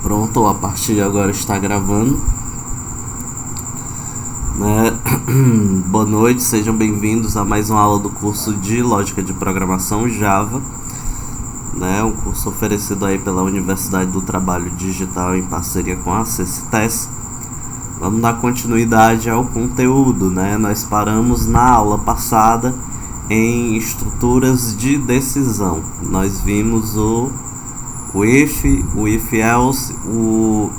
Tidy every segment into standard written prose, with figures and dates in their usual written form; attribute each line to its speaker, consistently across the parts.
Speaker 1: Pronto, a partir de agora está gravando, né? Boa noite, sejam bem-vindos a mais uma aula do curso de Lógica de Programação Java, né? Um curso oferecido aí pela Universidade do Trabalho Digital em parceria com a CCTES. Vamos dar continuidade ao conteúdo, né? Nós paramos na aula passada em estruturas de decisão. Nós vimos o if, o if else, o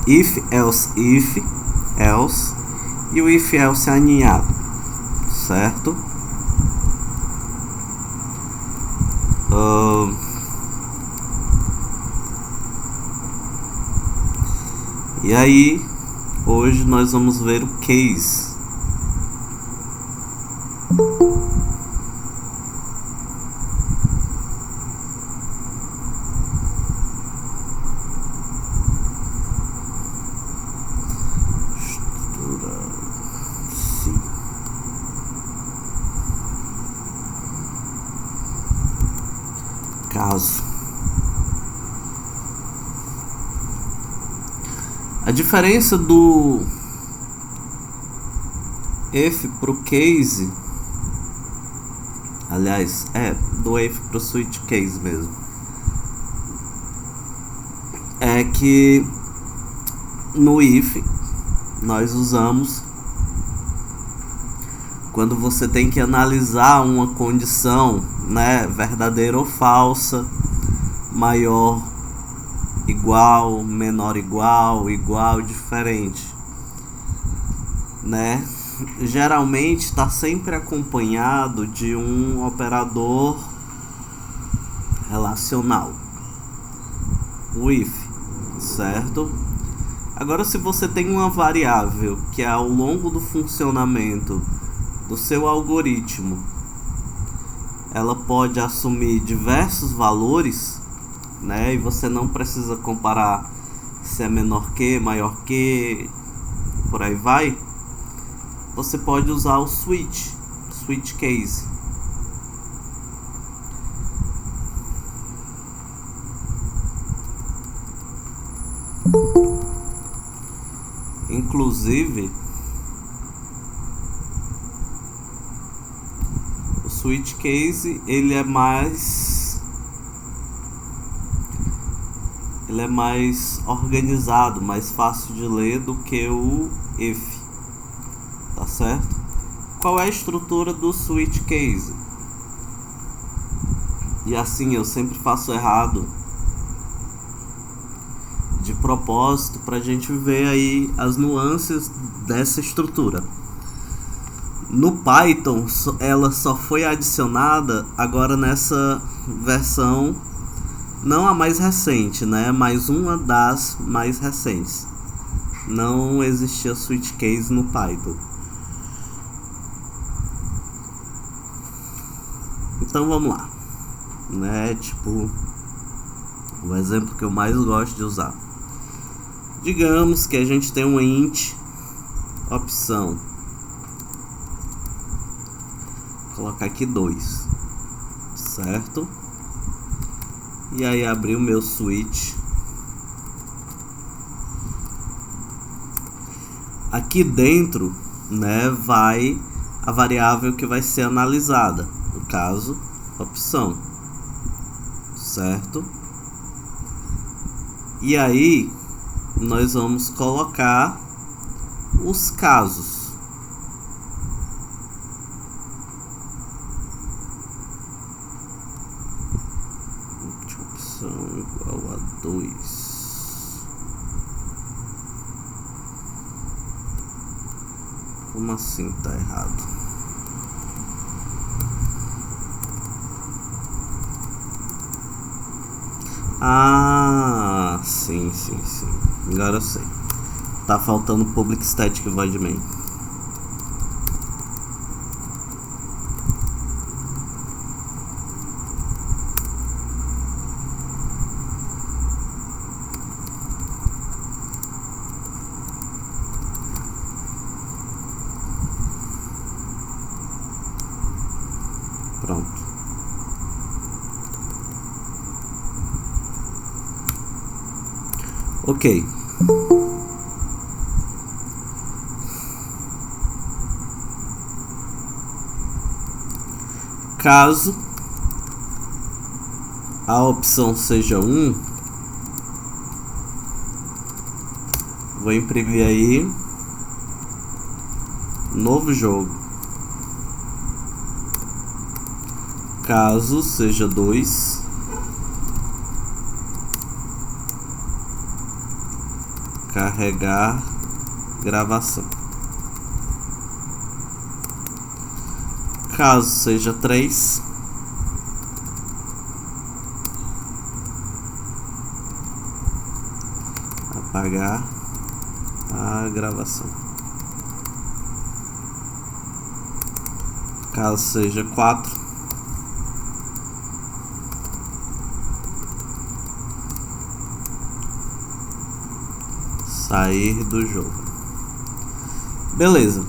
Speaker 1: if else e o if else aninhado, certo? E aí, hoje nós vamos ver o case. Caso. A diferença do if pro case, aliás, do if pro switch case mesmo, é que no if nós usamos quando você tem que analisar uma condição, né, verdadeira ou falsa, maior, igual, menor, igual, diferente, né? Geralmente está sempre acompanhado de um operador relacional, o if, certo? Agora, se você tem uma variável que ao longo do funcionamento do seu algoritmo ela pode assumir diversos valores, né? E você não precisa comparar se é menor que, maior que, por aí vai. Você pode usar o switch case. Inclusive, o switch case ele é mais organizado, mais fácil de ler do que o if, tá certo? Qual é a estrutura do switch case? E assim, eu sempre faço errado de propósito pra gente ver aí as nuances dessa estrutura. No Python, ela só foi adicionada agora nessa versão, não a mais recente, né? Mas uma das mais recentes. Não existia switch case no Python. Então vamos lá, né? Tipo, o exemplo que eu mais gosto de usar. Digamos que a gente tem uma int opção. Vou colocar aqui 2, certo? E aí abrir o meu switch. Aqui dentro, né, vai a variável que vai ser analisada, no caso, opção, certo? E aí nós vamos colocar os casos. Opção igual a 2. Como assim tá errado? Ah, sim. Agora eu sei. Tá faltando public static void main. Pronto. Ok. Caso a opção seja 1, vou imprimir aí novo jogo. Caso seja 2, carregar gravação. Caso seja 3, apagar a gravação. Caso seja 4, sair do jogo. Beleza.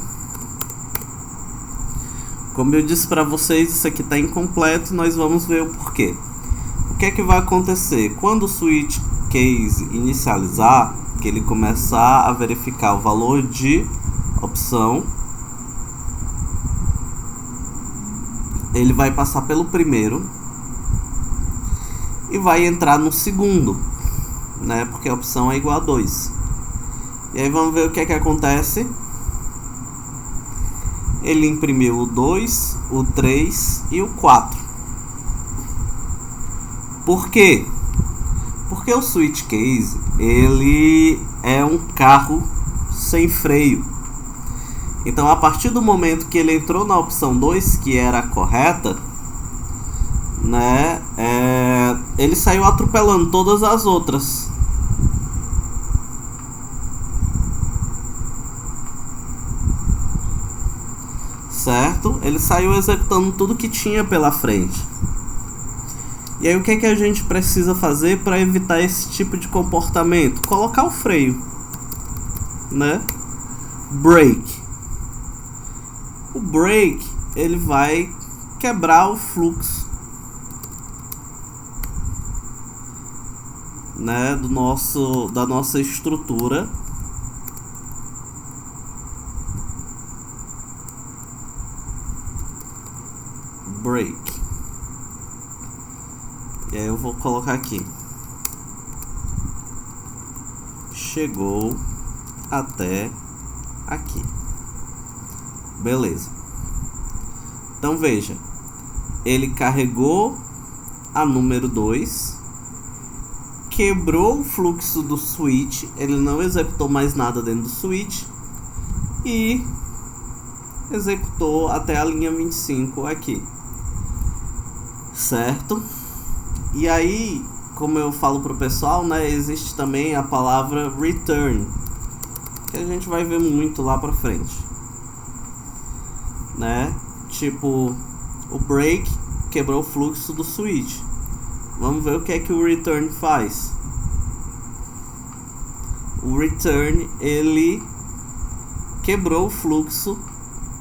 Speaker 1: Como eu disse para vocês, isso aqui está incompleto. Nós vamos ver o porquê. O que é que vai acontecer? Quando o switch case inicializar, que ele começar a verificar o valor de opção, ele vai passar pelo primeiro e vai entrar no segundo, né? Porque a opção é igual a 2. E aí vamos ver o que é que acontece. Ele imprimiu o 2, o 3 e o 4. Por quê? Porque o switch case, ele é um carro sem freio. Então, a partir do momento que ele entrou na opção 2, que era a correta, né, ele saiu atropelando todas as outras. Certo? Ele saiu executando tudo que tinha pela frente. E aí o que é que a gente precisa fazer para evitar esse tipo de comportamento? Colocar o freio, né? Brake. O brake, ele vai quebrar o fluxo, né, da nossa estrutura. Brake. E aí eu vou colocar aqui: chegou até aqui. Beleza. Então veja, ele carregou a número 2, quebrou o fluxo do switch, ele não executou mais nada dentro do switch e executou até a linha 25 aqui. Certo? E aí, como eu falo pro pessoal, né, existe também a palavra return, que a gente vai ver muito lá pra frente, né? Tipo, o break quebrou o fluxo do switch. Vamos ver o que é que o return faz. O return, ele quebrou o fluxo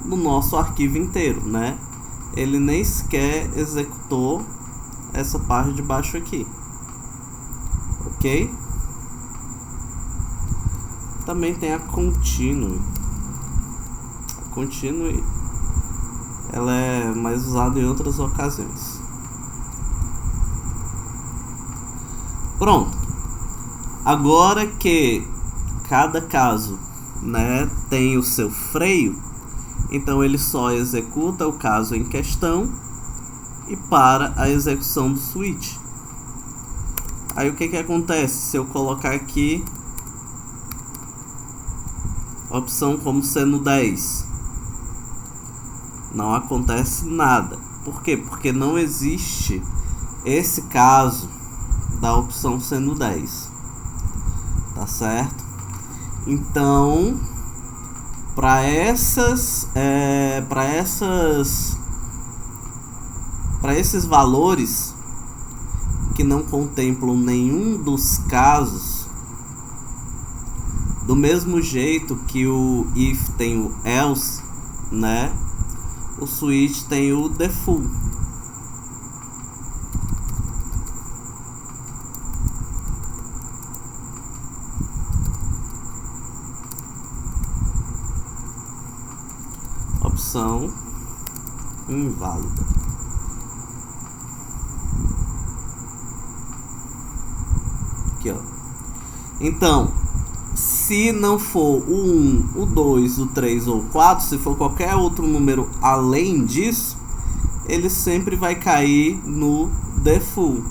Speaker 1: do nosso arquivo inteiro, né? Ele nem sequer executou essa parte de baixo aqui, ok? Também tem a continue. A continue, ela é mais usada em outras ocasiões. Pronto. Agora que cada caso, né, tem o seu freio, então ele só executa o caso em questão e para a execução do switch. Aí o que que acontece se eu colocar aqui opção como sendo 10? Não acontece nada. Por quê? Porque não existe esse caso da opção sendo 10. Tá certo? Então, para esses valores que não contemplam nenhum dos casos, do mesmo jeito que o if tem o else, né, o switch tem o default. solução inválida. Aqui, ó. Então, se não for o 1, o 2, o 3 ou o 4, se for qualquer outro número além disso, ele sempre vai cair no default.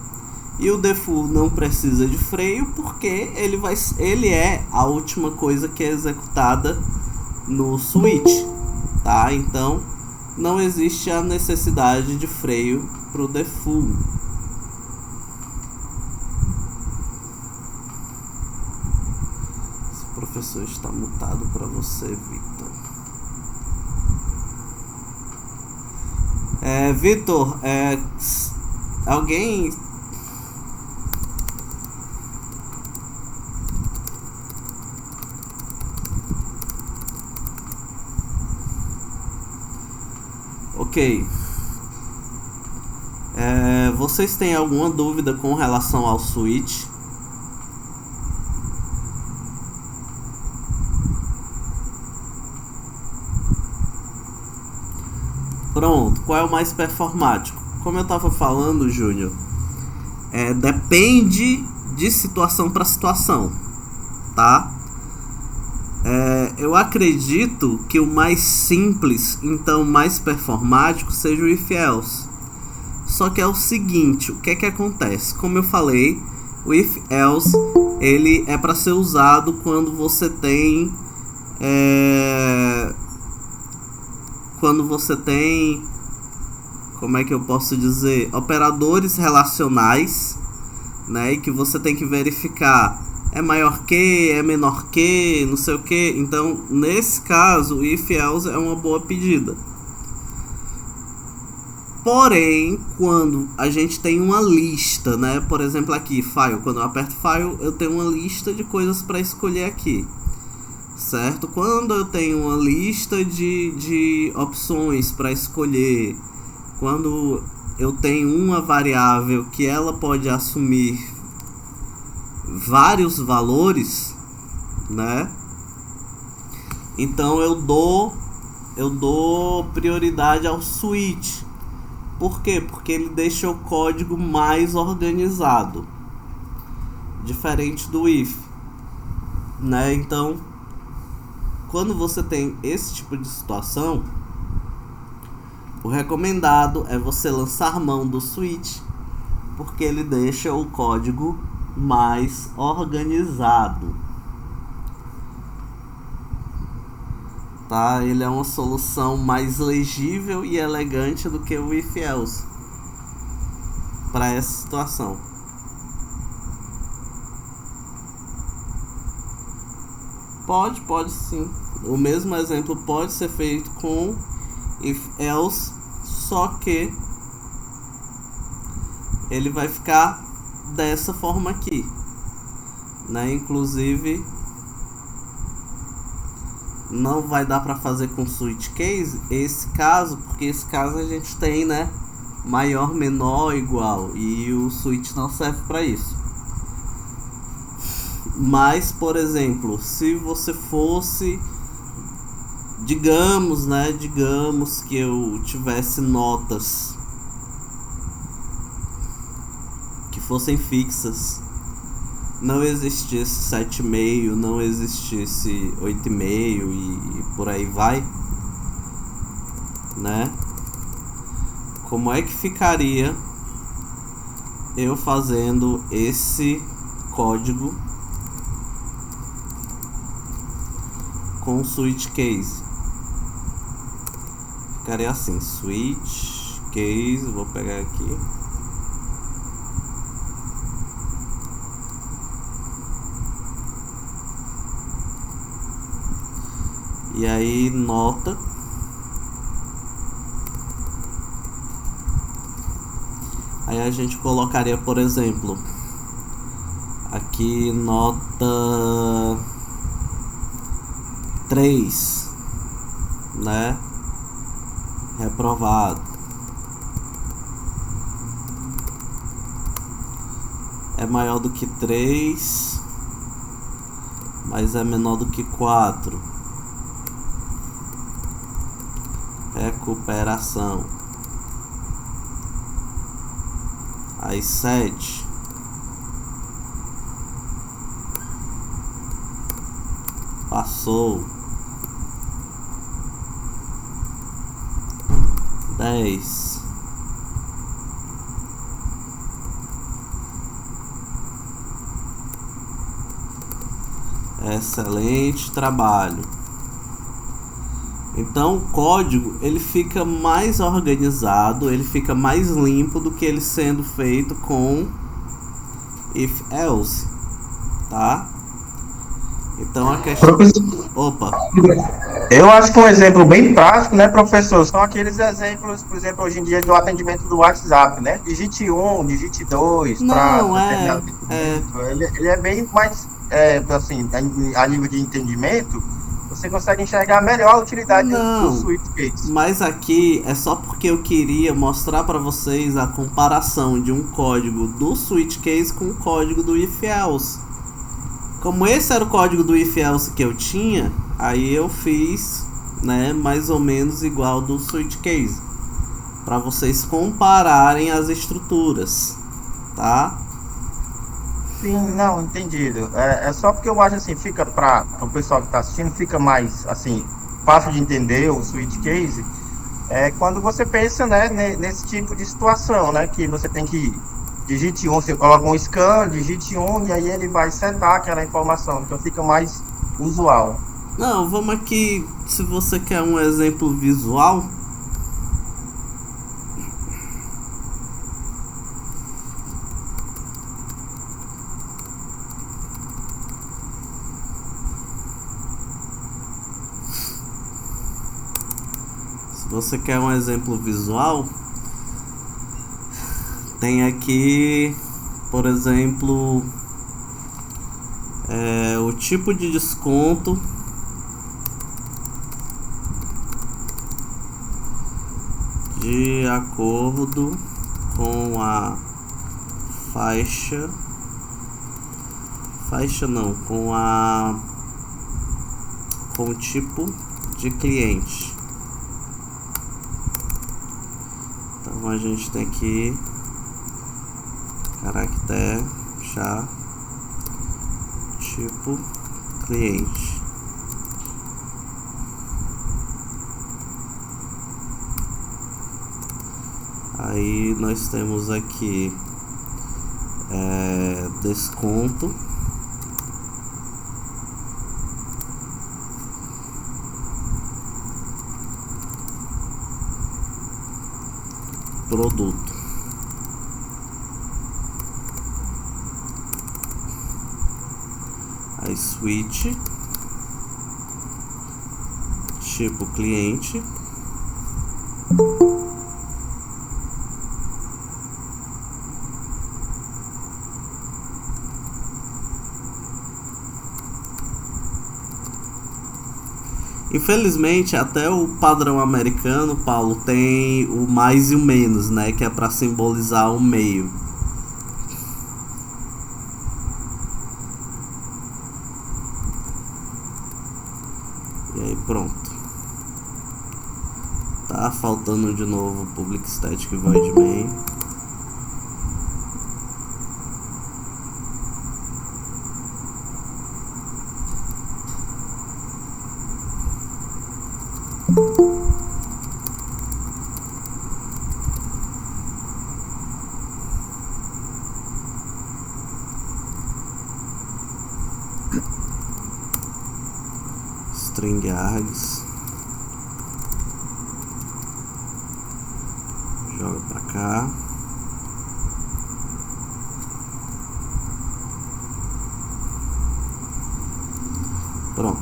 Speaker 1: E o default não precisa de freio porque ele é a última coisa que é executada no switch, tá? Então não existe a necessidade de freio para o default. Esse professor está mutado para você, Victor. Victor, alguém... Ok. Vocês têm alguma dúvida com relação ao switch? Pronto, qual é o mais performático? Como eu estava falando, Júnior, depende de situação para situação, tá? Eu acredito que o mais simples, então mais performático, seja o if-else. Só que é o seguinte, o que é que acontece? Como eu falei, o if-else ele é para ser usado quando você tem como é que eu posso dizer, operadores relacionais, né, e que você tem que verificar é maior que, é menor que, não sei o que. Então, nesse caso, o if-else é uma boa pedida. Porém, quando a gente tem uma lista, né, por exemplo aqui, file, quando eu aperto file, eu tenho uma lista de coisas para escolher aqui, certo? Quando eu tenho uma lista de opções para escolher, quando eu tenho uma variável que ela pode assumir vários valores, né? Então eu dou prioridade ao switch. Por quê? Porque ele deixa o código mais organizado, diferente do if, né? Então, quando você tem esse tipo de situação, o recomendado é você lançar mão do switch, porque ele deixa o código mais organizado, tá? Ele é uma solução mais legível e elegante do que o if-else para essa situação. Pode sim. O mesmo exemplo pode ser feito com if-else, só que ele vai ficar dessa forma aqui, né? Inclusive não vai dar para fazer com switch case esse caso, porque esse caso a gente tem, né, maior, menor, igual, e o switch não serve para isso. Mas, por exemplo, se você fosse, digamos que eu tivesse notas que fossem fixas, não existisse 7,5, não existisse 8,5 e por aí vai, né? Como é que ficaria eu fazendo esse código com switch case? Ficaria assim, switch case, vou pegar aqui. E aí, nota. Aí a gente colocaria, por exemplo, aqui nota 3, né? Reprovado. É maior do que 3, mas é menor do que 4. recuperação. Aí 7, passou. 10, excelente trabalho. Então o código ele fica mais organizado, ele fica mais limpo do que ele sendo feito com if else, tá? Então a questão... Opa!
Speaker 2: Eu acho que um exemplo bem prático, né, professor, são aqueles exemplos, por exemplo, hoje em dia do atendimento do WhatsApp, né? Digite 1, digite 2, para determinado atendimento. Ele é bem mais, assim, a nível de entendimento, você consegue enxergar melhor a utilidade do switch case.
Speaker 1: Mas aqui é só porque eu queria mostrar para vocês a comparação de um código do switch case com o código do if else. Como esse era o código do if else que eu tinha, aí eu fiz, né, mais ou menos igual do switch case, para vocês compararem as estruturas, tá?
Speaker 2: Sim, não, entendido. É só porque eu acho assim, fica para o pessoal que está assistindo, fica mais assim, fácil de entender o switch case, quando você pensa, né, nesse tipo de situação, né, que você tem que digite 1, você coloca um scan, digite 1 e aí ele vai setar aquela informação, então fica mais usual.
Speaker 1: Não, vamos aqui, se você quer um exemplo visual, tem aqui, por exemplo, o tipo de desconto de acordo com a com o tipo de cliente. Então a gente tem aqui caractere chá tipo cliente. Aí nós temos aqui desconto, produto. Aí switch tipo cliente, infelizmente até o padrão americano, Paulo, tem o mais e o menos, né, que é para simbolizar o meio. E aí pronto. Tá faltando de novo public static void main. String args, joga pra cá, pronto.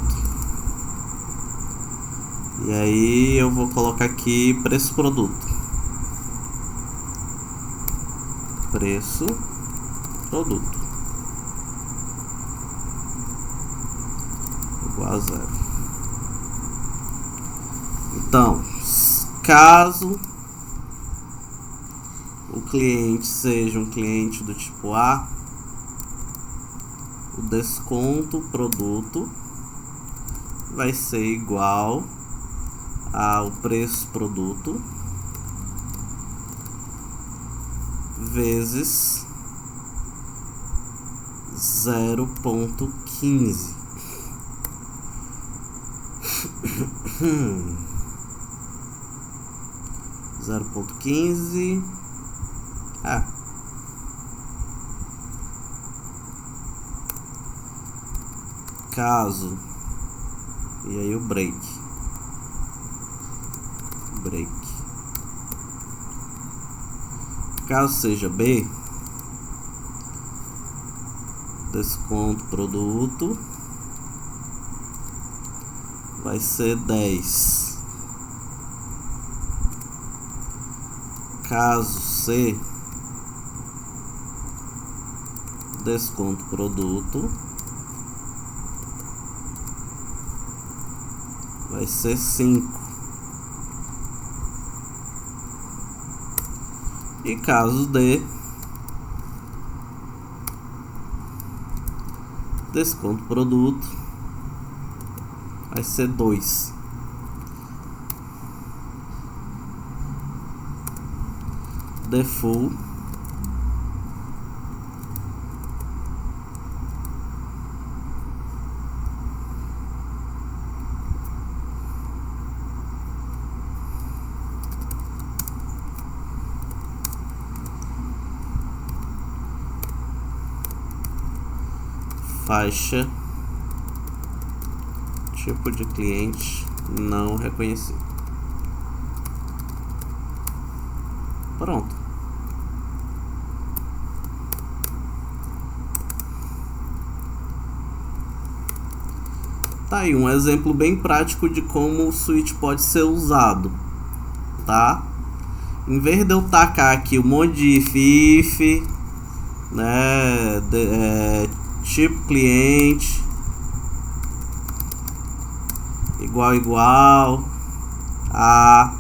Speaker 1: E aí eu vou colocar aqui preço produto, preço produto igual a 0. Então, caso o cliente seja um cliente do tipo A, o desconto produto vai ser igual ao preço produto vezes 0,15. 0,15. Caso, e aí o break. Caso seja B, desconto produto vai ser 10. Caso C, desconto produto vai ser 5. E caso D, desconto produto vai ser 2. Default faixa tipo de cliente não reconhecido. Pronto. Tá aí um exemplo bem prático de como o switch pode ser usado, tá? Em vez de eu tacar aqui um monte de if, né, tipo cliente igual a,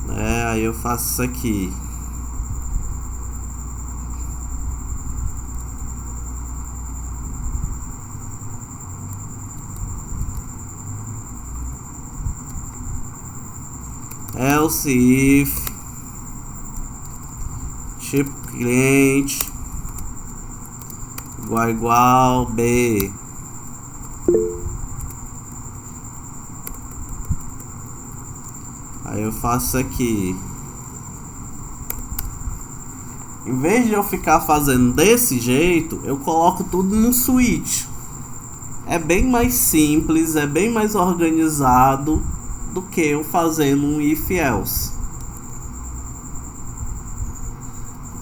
Speaker 1: né, aí eu faço isso aqui. Else if tipo cliente igual B. Aí eu faço aqui. Em vez de eu ficar fazendo desse jeito, eu coloco tudo no switch. É bem mais simples, é bem mais organizado do que eu fazendo um if else.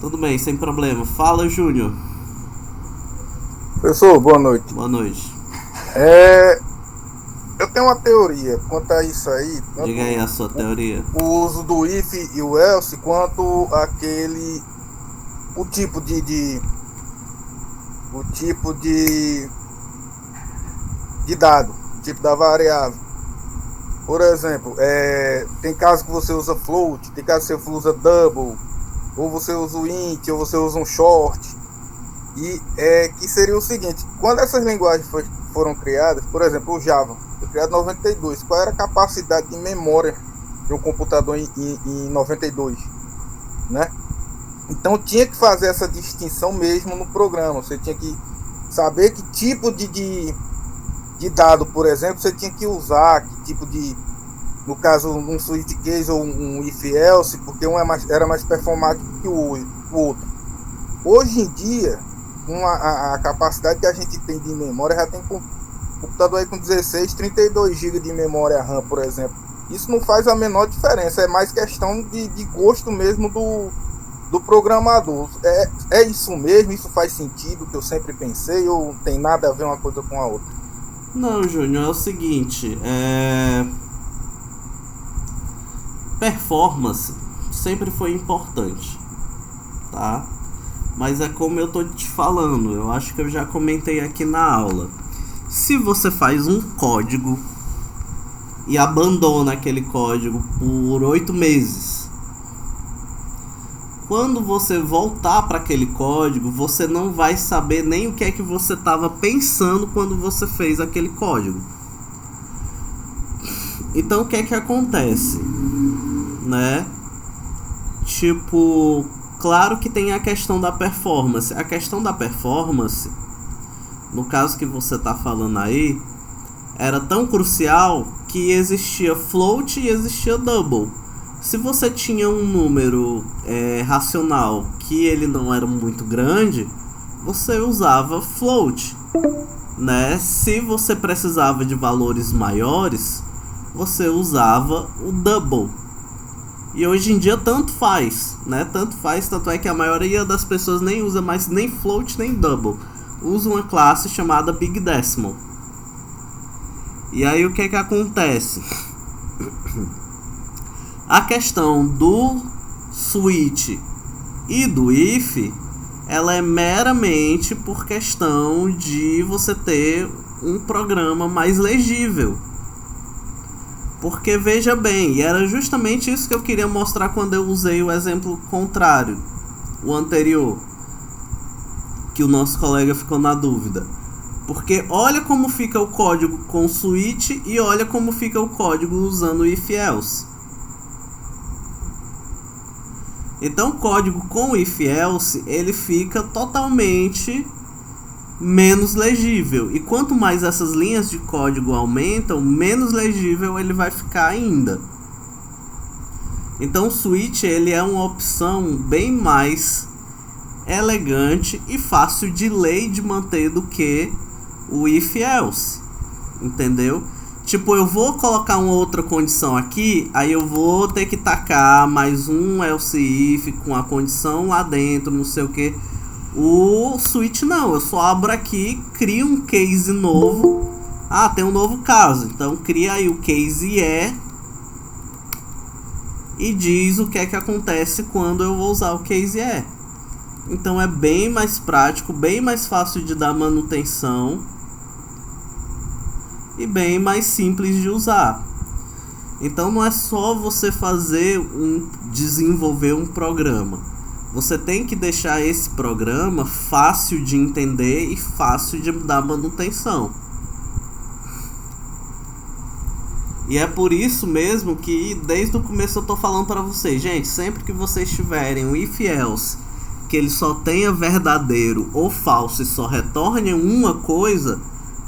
Speaker 1: Tudo bem, sem problema. Fala, Júnior.
Speaker 3: Professor, boa noite.
Speaker 1: Boa noite.
Speaker 3: Eu tenho uma teoria quanto a isso aí.
Speaker 1: Diga aí a sua teoria.
Speaker 3: O uso do if e o else, quanto aquele o tipo de dado, o tipo da variável. Por exemplo, tem casos que você usa float, tem casos que você usa double, ou você usa o int, ou você usa um short. E que seria o seguinte: quando essas linguagens foram criadas, por exemplo, o Java foi criado em 92. Qual era a capacidade de memória de um computador em 92, né? Então tinha que fazer essa distinção mesmo no programa. Você tinha que saber que tipo de dado, por exemplo, você tinha que usar, que tipo de, no caso, um switch case ou um if else, porque um era mais performático que o outro. Hoje em dia, com a capacidade que a gente tem de memória, já tem computador aí com 16, 32 GB de memória RAM, por exemplo. Isso não faz a menor diferença, é mais questão de gosto mesmo do programador. É isso mesmo? Isso faz sentido, que eu sempre pensei, ou não tem nada a ver uma coisa com a outra?
Speaker 1: Não, Júnior, é o seguinte, performance sempre foi importante, tá? Mas é como eu tô te falando, eu acho que eu já comentei aqui na aula. Se você faz um código e abandona aquele código por 8 meses, quando você voltar para aquele código, você não vai saber nem o que é que você estava pensando quando você fez aquele código. Então o que é que acontece, né? Tipo, claro que tem a questão da performance. A questão da performance, no caso que você tá falando aí, era tão crucial que existia float e existia double. Se você tinha um número racional que ele não era muito grande, você usava float, né? Se você precisava de valores maiores, você usava o double. E hoje em dia tanto faz, né? Tanto é que a maioria das pessoas nem usa mais nem float nem double. Usa uma classe chamada Big Decimal. E aí o que é que acontece? A questão do switch e do if, ela é meramente por questão de você ter um programa mais legível. Porque veja bem, e era justamente isso que eu queria mostrar quando eu usei o exemplo contrário, o anterior, que o nosso colega ficou na dúvida. Porque olha como fica o código com switch e olha como fica o código usando o if else. Então o código com o if else, ele fica totalmente menos legível. E quanto mais essas linhas de código aumentam, menos legível ele vai ficar ainda. Então o switch, ele é uma opção bem mais elegante e fácil de ler e de manter do que o if else, entendeu? Tipo, eu vou colocar uma outra condição aqui, aí eu vou ter que tacar mais um else if com a condição lá dentro, não sei o que. O switch não, eu só abro aqui, crio um case novo. Ah, tem um novo caso, então cria aí o case e diz o que é que acontece quando eu vou usar o case . Então é bem mais prático, bem mais fácil de dar manutenção e bem mais simples de usar. Então não é só você desenvolver um programa. Você tem que deixar esse programa fácil de entender e fácil de dar manutenção. E é por isso mesmo que desde o começo eu tô falando para vocês, gente, sempre que vocês tiverem um if else que ele só tenha verdadeiro ou falso e só retorne uma coisa,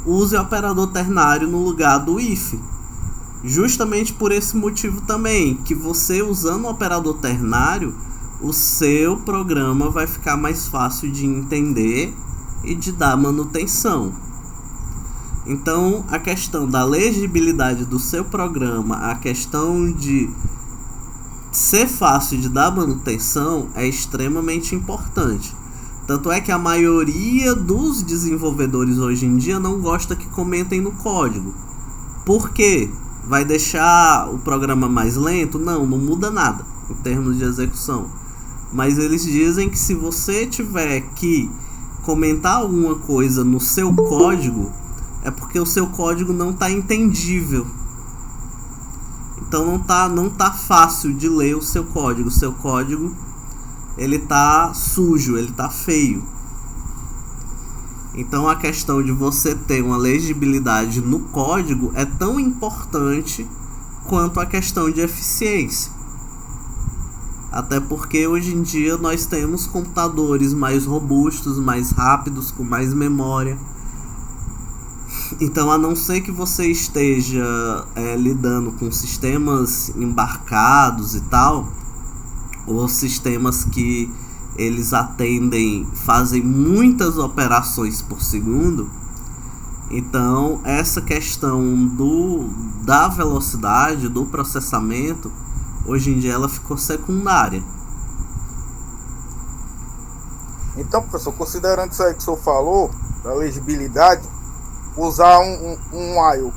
Speaker 1: use o operador ternário no lugar do if. Justamente por esse motivo também, que você usando o operador ternário, o seu programa vai ficar mais fácil de entender e de dar manutenção. Então, a questão da legibilidade do seu programa, a questão de ser fácil de dar manutenção é extremamente importante. Tanto é que a maioria dos desenvolvedores hoje em dia não gosta que comentem no código. Por quê? Vai deixar o programa mais lento? Não muda nada em termos de execução. Mas eles dizem que se você tiver que comentar alguma coisa no seu código, é porque o seu código não está entendível. Então não tá fácil de ler o seu código. O seu código, ele tá sujo, ele tá feio. Então a questão de você ter uma legibilidade no código é tão importante quanto a questão de eficiência. Até porque hoje em dia nós temos computadores mais robustos, mais rápidos, com mais memória. Então, a não ser que você esteja lidando com sistemas embarcados e tal, ou sistemas que eles fazem muitas operações por segundo, então essa questão da velocidade, do processamento, hoje em dia ela ficou secundária.
Speaker 3: Então, professor, considerando isso aí que o senhor falou, da legibilidade, usar um while,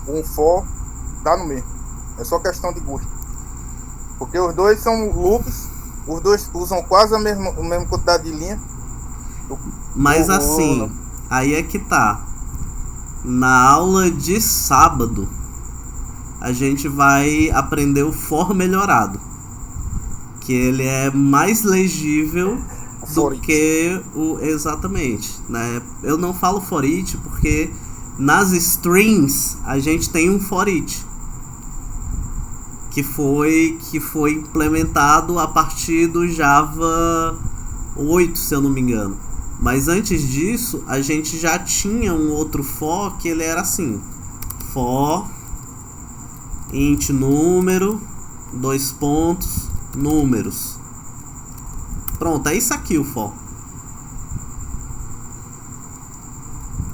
Speaker 3: um for, dá no mesmo. É só questão de gosto. Porque os dois são loops, os dois usam quase a mesma quantidade de linha.
Speaker 1: Mas assim, aí é que tá. Na aula de sábado, a gente vai aprender o for melhorado. Que ele é mais legível do que o... Exatamente, né? Eu não falo for each porque nas strings a gente tem um for each. que foi implementado a partir do Java 8, se eu não me engano. Mas antes disso, a gente já tinha um outro for que ele era assim: for int número, dois pontos, números. Pronto, é isso aqui o for.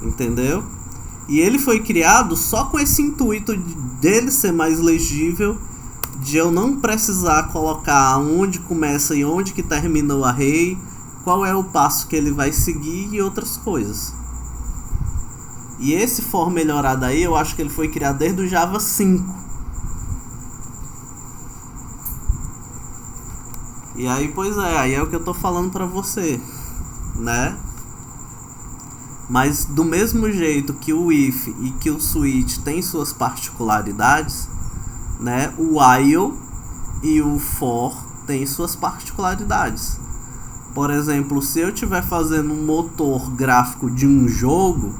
Speaker 1: Entendeu? E ele foi criado só com esse intuito dele ser mais legível, de eu não precisar colocar onde começa e onde que termina o array, qual é o passo que ele vai seguir e outras coisas. E esse for melhorado aí, eu acho que ele foi criado desde o Java 5. E aí, pois é, aí é o que eu tô falando pra você, né? Mas do mesmo jeito que o if e que o switch tem suas particularidades, né? O while e o for tem suas particularidades. Por exemplo, se eu estiver fazendo um motor gráfico de um jogo,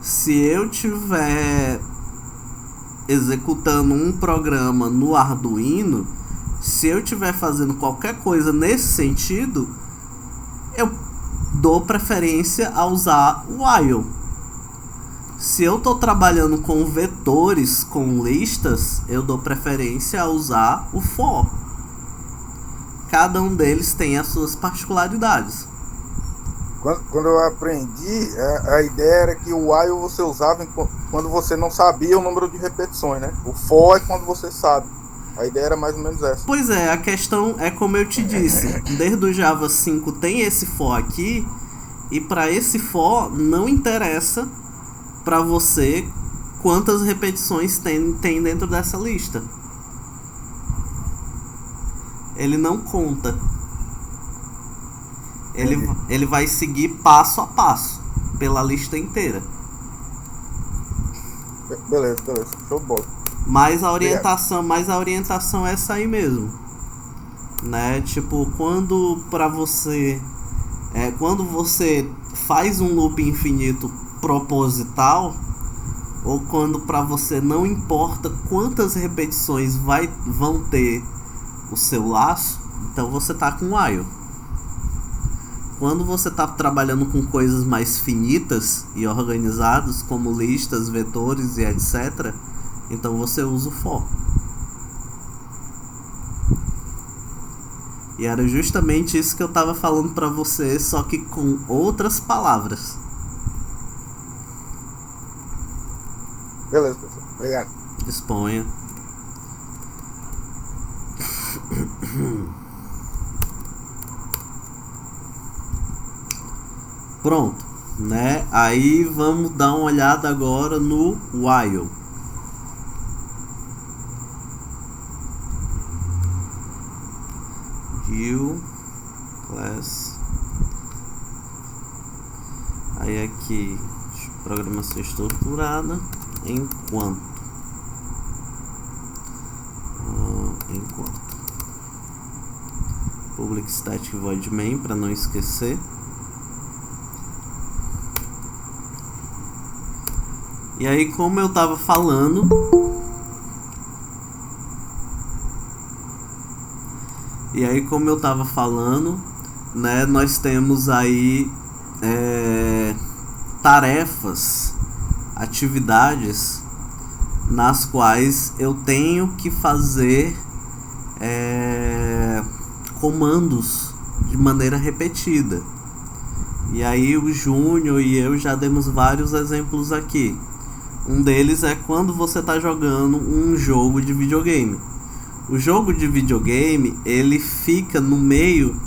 Speaker 1: se eu estiver executando um programa no Arduino, se eu estiver fazendo qualquer coisa nesse sentido, eu dou preferência a usar o while. Se eu estou trabalhando com vetores, com listas, eu dou preferência a usar o for. Cada um deles tem as suas particularidades.
Speaker 3: Quando eu aprendi, a ideia era que o while você usava quando você não sabia o número de repetições, né? O for é quando você sabe. A ideia era mais ou menos essa.
Speaker 1: Pois é, a questão é como eu te disse. Desde o Java 5 tem esse for aqui. E para esse for não interessa para você quantas repetições tem dentro dessa lista. Ele não conta. Ele vai seguir passo a passo pela lista inteira.
Speaker 3: Beleza, show de bola.
Speaker 1: Mas a orientação é essa aí mesmo, né? Tipo, quando você faz um loop infinito proposital, ou quando para você não importa quantas repetições vão ter o seu laço, então você tá com while. Quando você está trabalhando com coisas mais finitas e organizadas, como listas, vetores e etc., então você usa o for. E era justamente isso que eu estava falando para você, só que com outras palavras.
Speaker 3: Beleza, professor. Obrigado.
Speaker 1: Disponha. Pronto, né? Aí vamos dar uma olhada agora no while. View class. Aí aqui programação estruturada enquanto public static void main, para não esquecer. E aí, como eu tava falando, né, nós temos aí tarefas, atividades nas quais eu tenho que fazer comandos de maneira repetida. E aí o Júnior e eu já demos vários exemplos aqui. Um deles é quando você está jogando um jogo de videogame. O jogo de videogame, ele fica no meio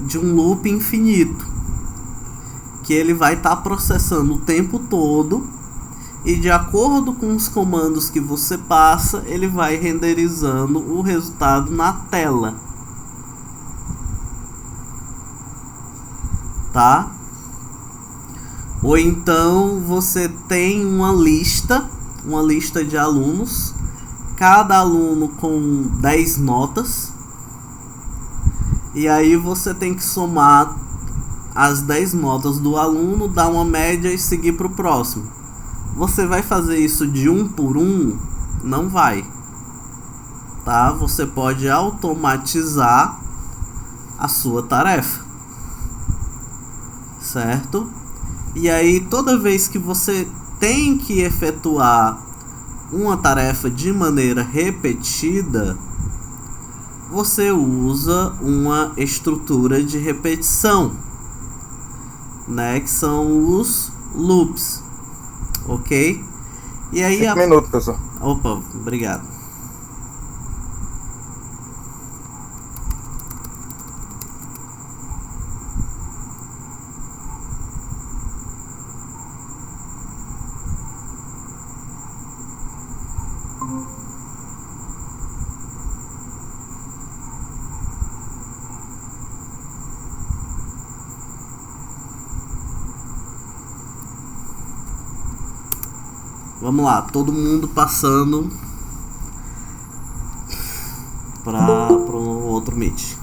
Speaker 1: de um loop infinito, que ele vai estar processando o tempo todo, e de acordo com os comandos que você passa, ele vai renderizando o resultado na tela. Tá? Ou então você tem uma lista de alunos, cada aluno com 10 notas, e aí você tem que somar as 10 notas do aluno, dar uma média e seguir para o próximo. Você vai fazer isso de um por um? Não vai. tá? Você pode automatizar a sua tarefa, certo? E aí toda vez que você tem que efetuar uma tarefa de maneira repetida, você usa uma estrutura de repetição, né, que são os loops, ok? E aí
Speaker 3: 5 minutos, pessoal.
Speaker 1: Opa, obrigado. Vamos lá, todo mundo passando para o outro Meet.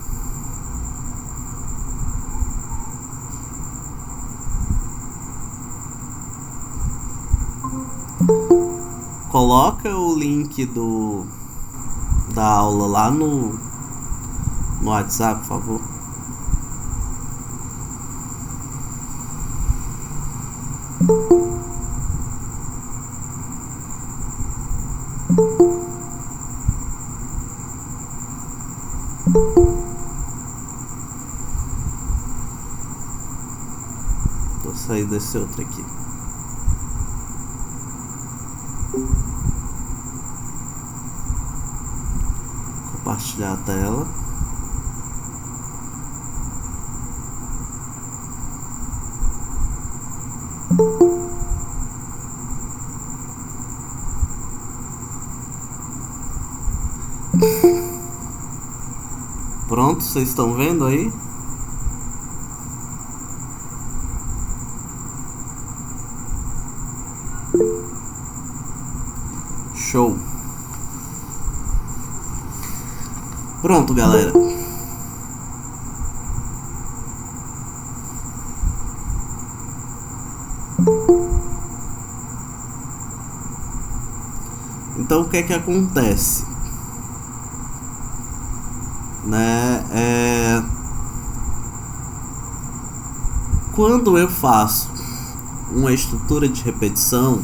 Speaker 1: Coloca o link da aula lá no WhatsApp, por favor. Vou sair desse outro aqui. Compartilhar a tela. Pronto, vocês estão vendo aí? Show. Pronto, galera. Então o que é que acontece? Quando eu faço uma estrutura de repetição,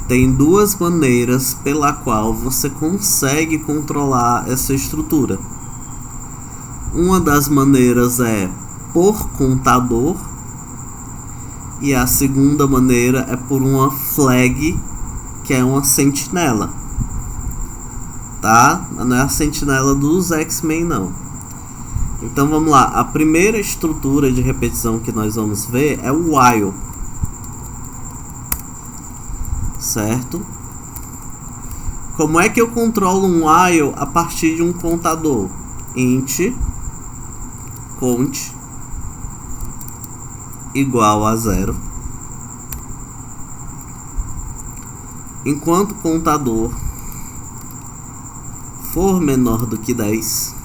Speaker 1: tem duas maneiras pela qual você consegue controlar essa estrutura. Uma das maneiras é por contador e a segunda maneira é por uma flag, que é uma sentinela, tá? Não é a sentinela dos X-Men, não. Então vamos lá, a primeira estrutura de repetição que nós vamos ver é o while, certo? Como é que eu controlo um while a partir de um contador? Int cont igual a 0. Enquanto o contador for menor do que 10,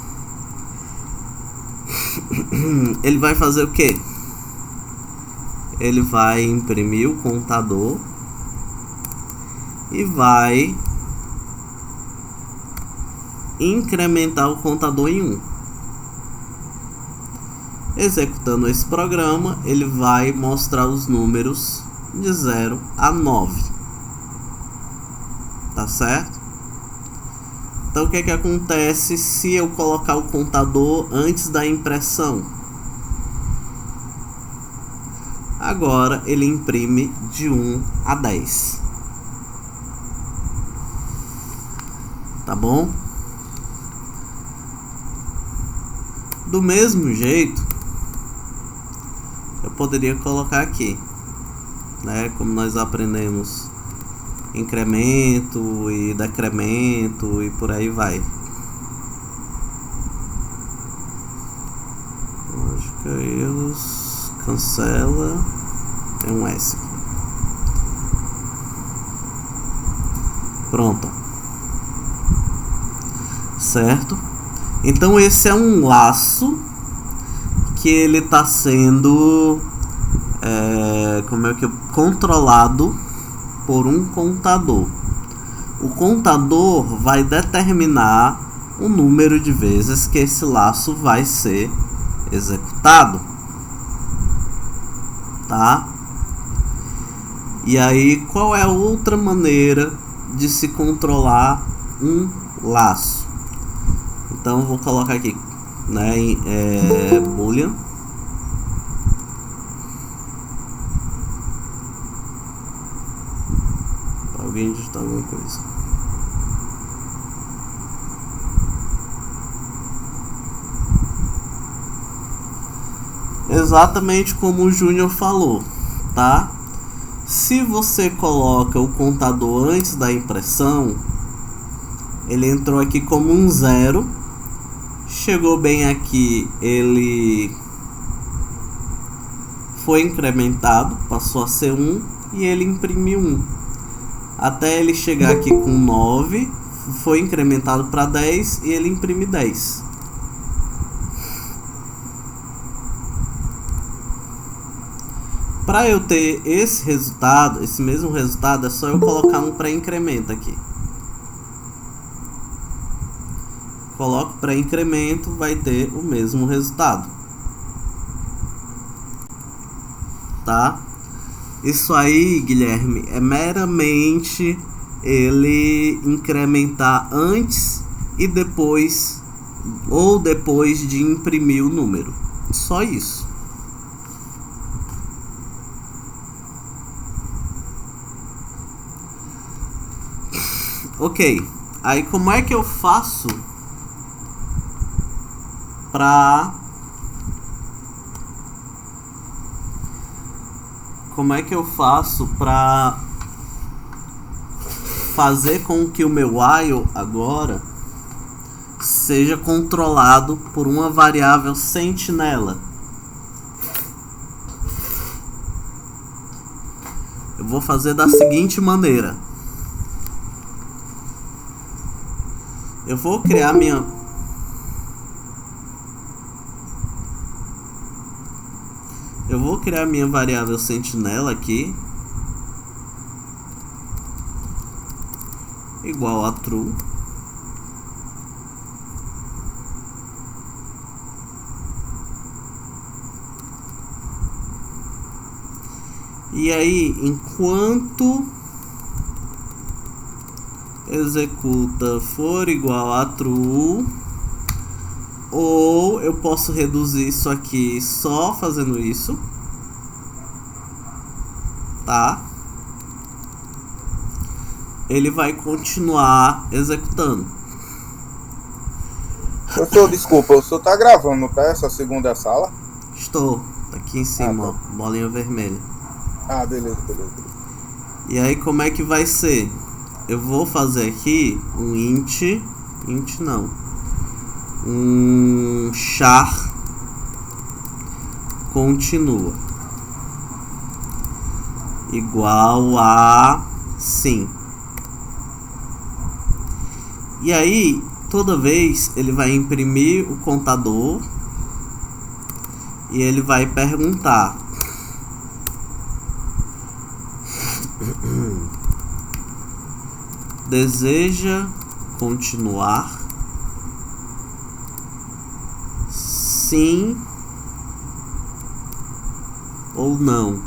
Speaker 1: ele vai fazer o quê? Ele vai imprimir o contador e vai incrementar o contador em 1. Executando esse programa, ele vai mostrar os números de 0 a 9. Tá certo? Então o que é que acontece se eu colocar o contador antes da impressão? Agora ele imprime de 1 a 10. Tá bom? Do mesmo jeito, eu poderia colocar aqui, né? Como nós aprendemos incremento e decremento e por aí vai. Lógica, erros, cancela, tem um S aqui. Pronto. Certo? Então esse é um laço que ele está sendo controlado por um contador. o contador vai determinar o número de vezes que esse laço vai ser executado, tá? E aí, qual é a outra maneira de se controlar um laço? Então, vou colocar aqui, né, boolean. Alguém digitar alguma coisa. Exatamente como o Júnior falou, tá? Se você coloca o contador antes da impressão, ele entrou aqui como um 0, chegou bem aqui, ele foi incrementado, passou a ser 1 e ele imprimiu 1. Até ele chegar aqui com 9, foi incrementado para 10 e ele imprime 10. Para eu ter esse resultado, esse mesmo resultado, é só eu colocar um pré-incremento aqui. Coloco pré-incremento, vai ter o mesmo resultado. Tá? Isso aí, Guilherme, é meramente ele incrementar antes e depois, ou depois de imprimir o número. Só isso. Ok, aí como é que eu faço para fazer com que o meu while agora seja controlado por uma variável sentinela? Eu vou fazer da seguinte maneira. Eu vou criar minha variável sentinela aqui, igual a true. E aí, enquanto executa for igual a true, ou eu posso reduzir isso aqui só fazendo isso, tá? Ele vai continuar executando.
Speaker 3: Professor, desculpa, o senhor tá gravando, tá? Essa segunda sala?
Speaker 1: Estou, tá aqui em cima, ó, bolinha vermelha.
Speaker 3: Ah, beleza.
Speaker 1: E aí como é que vai ser? Eu vou fazer aqui um um char continua igual a sim. E aí toda vez ele vai imprimir o contador e ele vai perguntar: deseja continuar? Sim ou não?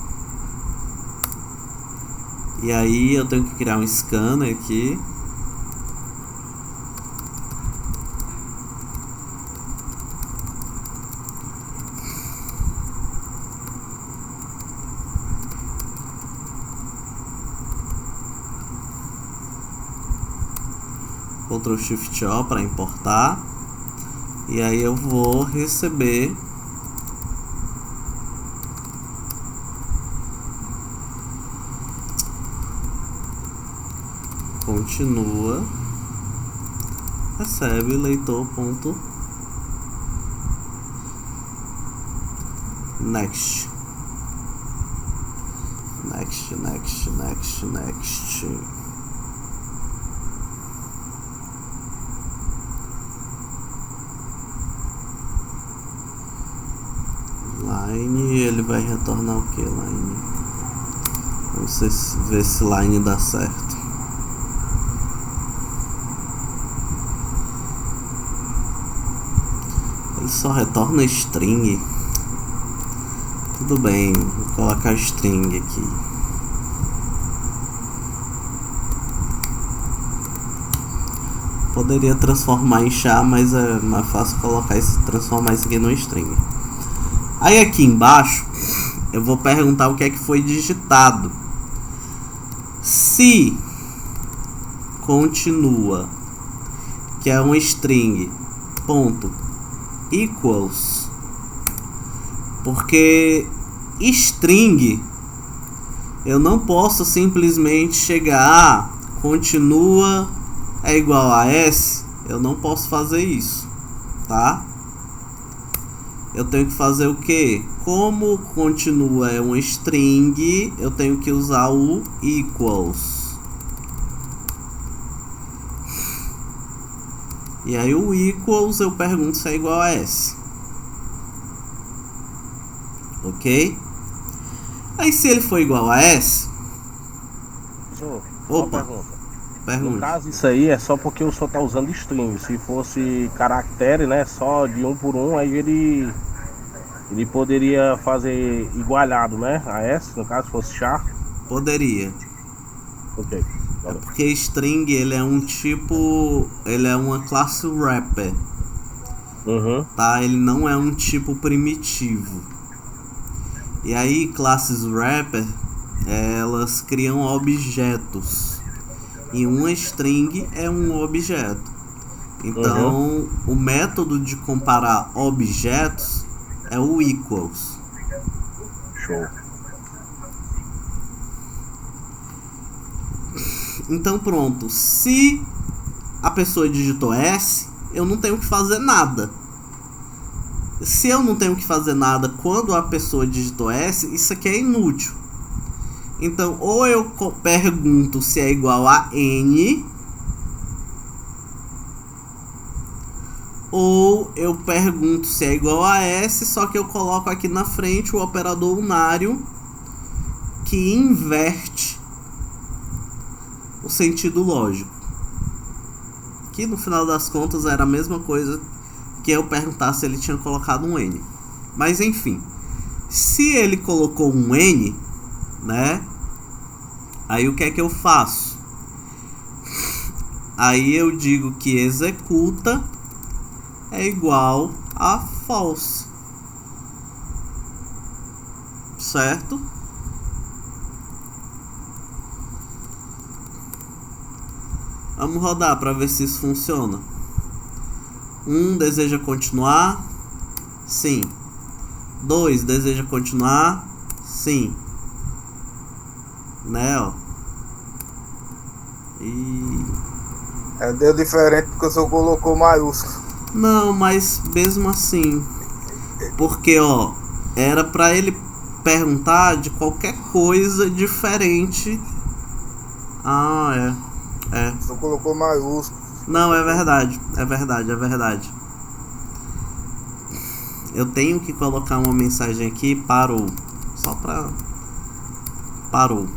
Speaker 1: E aí eu tenho que criar um scanner aqui. Ctrl Shift O para importar. E aí eu vou receber continua, recebe leitor ponto next. Line, ele vai retornar o que? Line. Vamos ver se line dá certo. Ele só retorna string. Tudo bem, vou colocar string aqui. Poderia transformar em char, mas é mais fácil transformar isso aqui no string. Aí aqui embaixo eu vou perguntar o que é que foi digitado. Se continua, que é um string, ponto, equals, porque string eu não posso simplesmente chegar, continua é igual a S, eu não posso fazer isso, tá? Eu tenho que fazer o que? Como continua é um string, eu tenho que usar o equals. E aí o equals eu pergunto se é igual a S. Ok? Aí se ele for igual a S... Opa, pergunte.
Speaker 4: No caso, isso aí é só porque o senhor tá usando string. Se fosse caractere, né, só de um por um, aí ele poderia fazer igualado, né, a S, no caso, se fosse char.
Speaker 1: Poderia.
Speaker 4: Ok.
Speaker 1: É porque string ele é um tipo, ele é uma classe wrapper. Tá? Ele não é um tipo primitivo. E aí classes wrapper, elas criam objetos. E uma string é um objeto. Então o método de comparar objetos é o equals.
Speaker 4: Show.
Speaker 1: Então pronto, se a pessoa digitou S, eu não tenho que fazer nada. Se eu não tenho que fazer nada quando a pessoa digitou S, isso aqui é inútil. Então ou eu pergunto se é igual a N, ou eu pergunto se é igual a S, só que eu coloco aqui na frente o operador unário que inverte o sentido lógico, que no final das contas era a mesma coisa que eu perguntar se ele tinha colocado um N. Mas enfim, se ele colocou um N, né, aí o que é que eu faço? Aí eu digo que executa é igual a false, certo? Vamos rodar para ver se isso funciona. 1 deseja continuar? Sim. 2 deseja continuar? Sim. Né, ó. E...
Speaker 3: deu diferente porque o senhor colocou maiúsculo.
Speaker 1: Não, mas mesmo assim. Porque, ó, era para ele perguntar de qualquer coisa diferente. Ah, é.
Speaker 3: O senhor colocou maiúsculo.
Speaker 1: Não, é verdade. É verdade, é verdade. Eu tenho que colocar uma mensagem aqui. Parou. Só pra... Parou.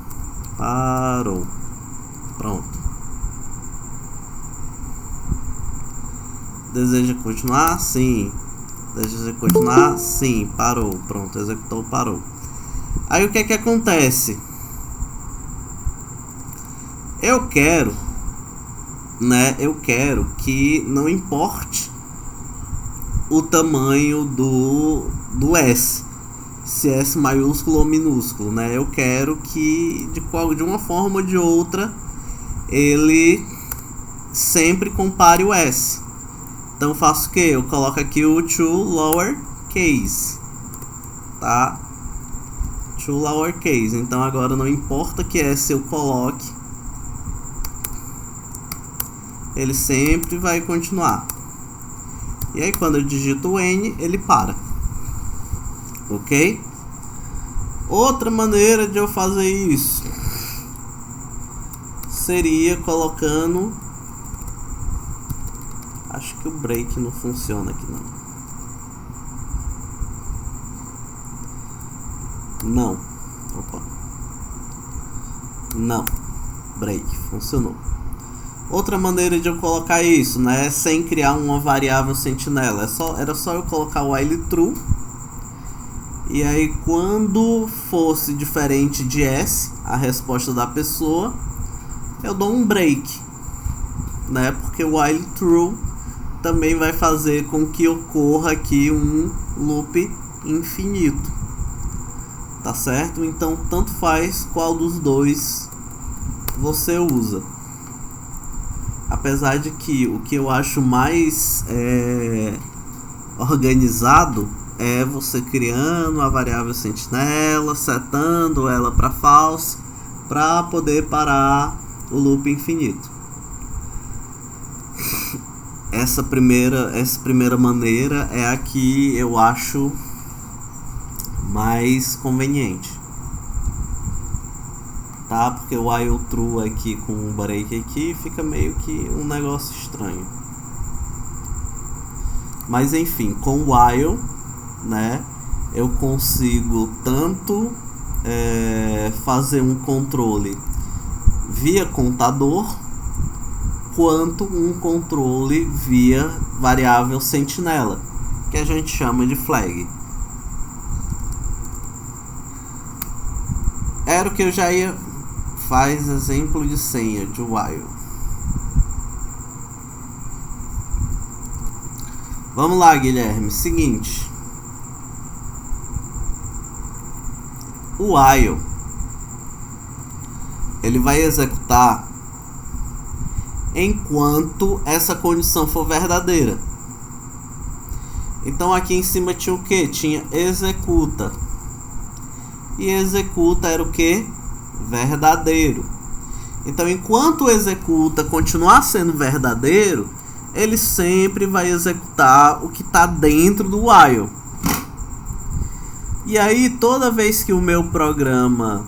Speaker 1: Pronto. Deseja continuar? Sim. Deseja continuar? Sim. Parou. Pronto. Executou, parou. Aí o que é que acontece? Eu quero que não importe o tamanho do S, se é S maiúsculo ou minúsculo, né? Eu quero que de uma forma ou de outra ele sempre compare o S. Então eu faço o que? Eu coloco aqui o to lowercase, tá? To lowercase. Então agora não importa que S eu coloque, ele sempre vai continuar. E aí quando eu digito o N, ele para. Ok? Outra maneira de eu fazer isso seria colocando... Acho que o break não funciona aqui não. Opa. Não. Break. Funcionou. Outra maneira de eu colocar isso, né, sem criar uma variável sentinela, era só eu colocar o while true. E aí quando fosse diferente de S, a resposta da pessoa, eu dou um break, né? Porque o while true também vai fazer com que ocorra aqui um loop infinito. Tá certo? Então tanto faz qual dos dois você usa. Apesar de que o que eu acho mais organizado é você criando a variável sentinela, setando ela para false, para poder parar o loop infinito. Essa primeira maneira é a que eu acho mais conveniente, tá? Porque o while true aqui com o break aqui fica meio que um negócio estranho. Mas enfim, com o while, né, eu consigo tanto fazer um controle via contador, quanto um controle via variável sentinela, que a gente chama de flag. Era o que eu já ia. Faz exemplo de senha de while. Vamos lá, Guilherme. Seguinte. O while, ele vai executar enquanto essa condição for verdadeira. Então aqui em cima tinha o que? Tinha executa. E executa era o que? Verdadeiro. Então enquanto o executa continuar sendo verdadeiro, ele sempre vai executar o que está dentro do while. E aí toda vez que o meu programa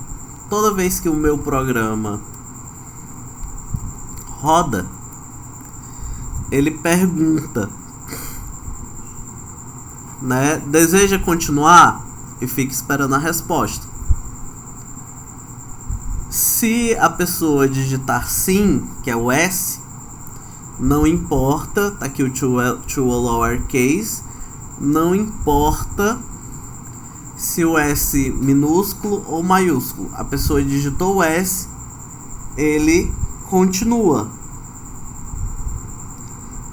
Speaker 1: roda, ele pergunta, né, deseja continuar? E fica esperando a resposta. Se a pessoa digitar sim, que é o S, não importa, tá aqui o to lowercase, não importa se o S minúsculo ou maiúsculo. A pessoa digitou o S, ele continua,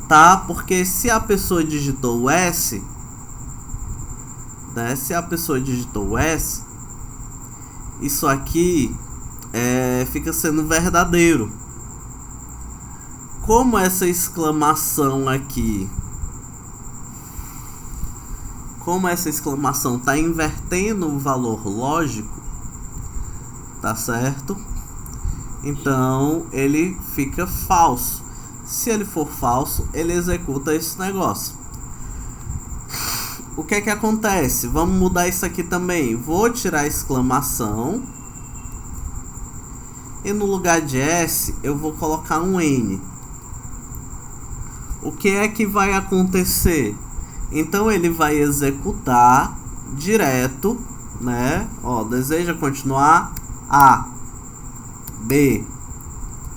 Speaker 1: tá? Porque se a pessoa digitou o S, né? Se a pessoa digitou o S, isso aqui fica sendo verdadeiro. Como essa exclamação aqui, está invertendo o valor lógico, tá certo? Então ele fica falso. Se ele for falso, ele executa esse negócio. O que é que acontece? Vamos mudar isso aqui também. Vou tirar a exclamação. E no lugar de S, eu vou colocar um N. O que é que vai acontecer? Então ele vai executar direto, né? Ó, deseja continuar? A, B,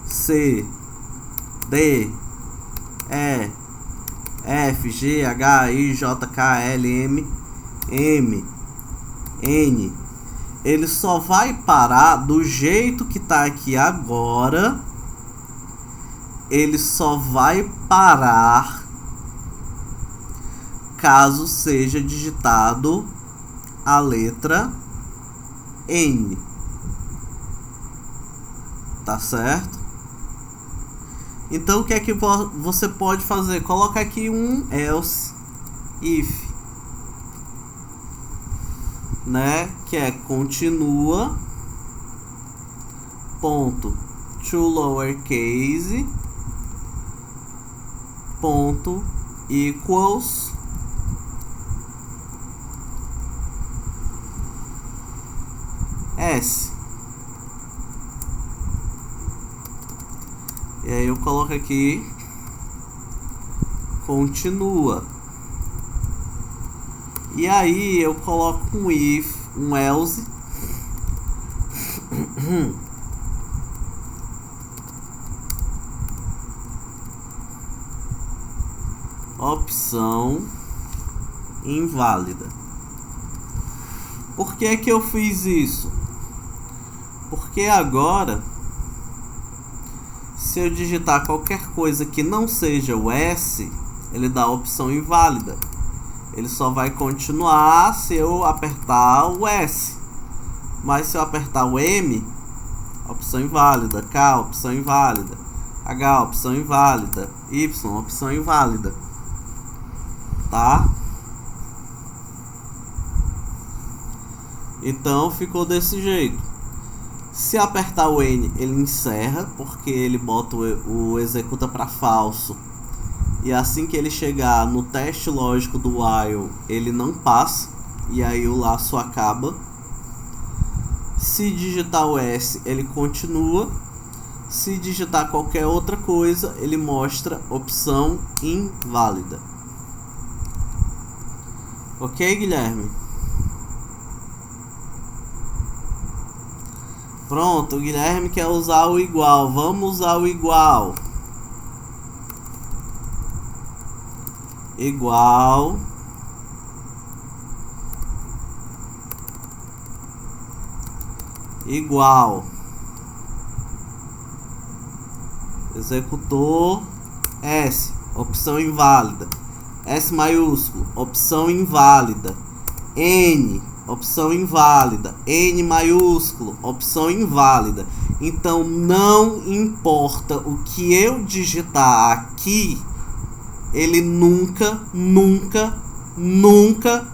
Speaker 1: C, D, E, F, G, H, I, J, K, L, M, M, N. Ele só vai parar do jeito que tá aqui agora. Ele só vai parar caso seja digitado a letra N. Tá certo? Então o que é que você pode fazer? Coloca aqui um else if, né? Que é continua ponto to lowercase ponto equals S. E aí eu coloco aqui continua. E aí eu coloco um if, um else opção inválida. Por que que eu fiz isso? Porque agora, se eu digitar qualquer coisa que não seja o S, ele dá a opção inválida. Ele só vai continuar se eu apertar o S. Mas se eu apertar o M, opção inválida. K, opção inválida. H, opção inválida. Y, opção inválida. Tá? Então ficou desse jeito. Se apertar o N, ele encerra, porque ele bota o executa para falso. E assim que ele chegar no teste lógico do while, ele não passa. E aí o laço acaba. Se digitar o S, ele continua. Se digitar qualquer outra coisa, ele mostra opção inválida. Ok, Guilherme? Pronto, o Guilherme quer usar o igual. Vamos usar o igual. Igual. Igual. Executor S, opção inválida. S maiúsculo, opção inválida. N, opção inválida. N maiúsculo, opção inválida. Então não importa o que eu digitar aqui, ele nunca,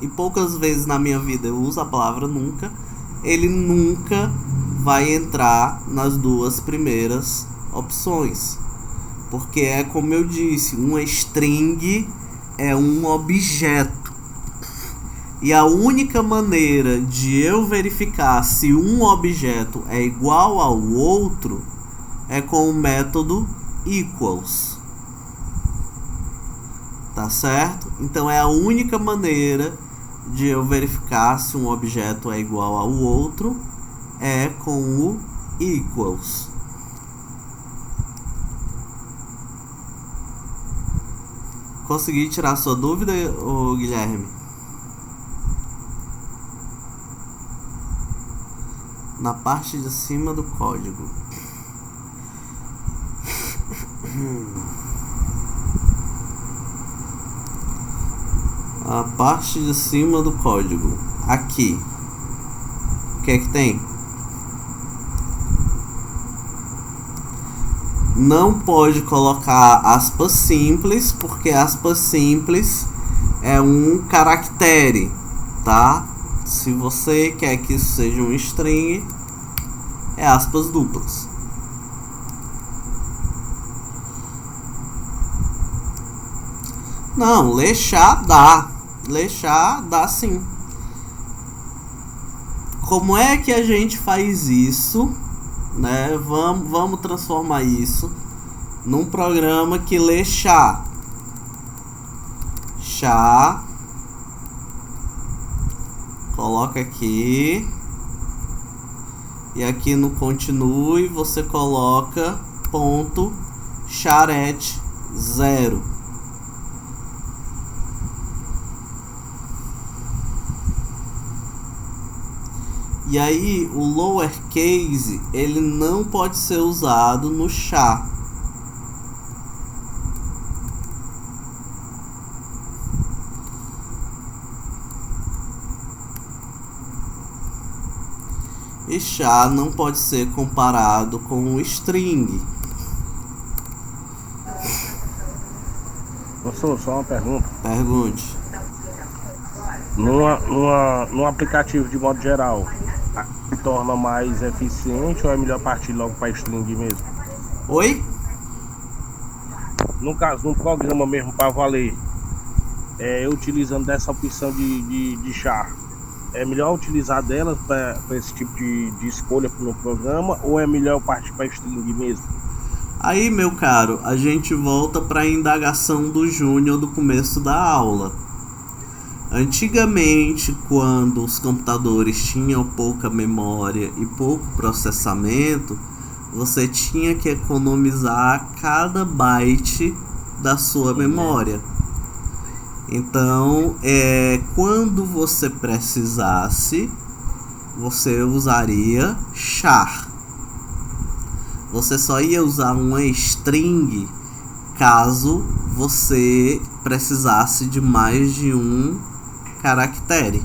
Speaker 1: e poucas vezes na minha vida eu uso a palavra nunca, ele nunca vai entrar nas duas primeiras opções. Porque é como eu disse, uma string é um objeto. E a única maneira de eu verificar se um objeto é igual ao outro é com o método equals. Tá certo? Então é a única maneira de eu verificar se um objeto é igual ao outro é com o equals. Consegui tirar sua dúvida, ô Guilherme? Na parte de cima do código. A parte de cima do código. Aqui. O que é que tem? Não pode colocar aspas simples, porque aspas simples é um caractere, tá? Se você quer que isso seja um string, é aspas duplas. Não, lechar dá. Lechar dá sim. Como é que a gente faz isso? Né? Vamos transformar isso num programa que lê chá. Chá. Coloca aqui. E aqui no continue você coloca ponto charete 0. E aí o lowercase ele não pode ser usado no chá. E chá não pode ser comparado com o string.
Speaker 4: Professor, só uma pergunta.
Speaker 1: Pergunte.
Speaker 4: No aplicativo de modo geral, se torna mais eficiente ou é melhor partir logo para string mesmo?
Speaker 1: Oi?
Speaker 4: No caso, no programa mesmo para valer, utilizando dessa opção de char, é melhor utilizar delas para esse tipo de escolha no programa ou é melhor partir para string mesmo?
Speaker 1: Aí, meu caro, a gente volta para a indagação do Júnior do começo da aula. Antigamente, quando os computadores tinham pouca memória e pouco processamento, você tinha que economizar cada byte da sua memória. Então, quando você precisasse, você usaria char. Você só ia usar uma string caso você precisasse de mais de um caractere.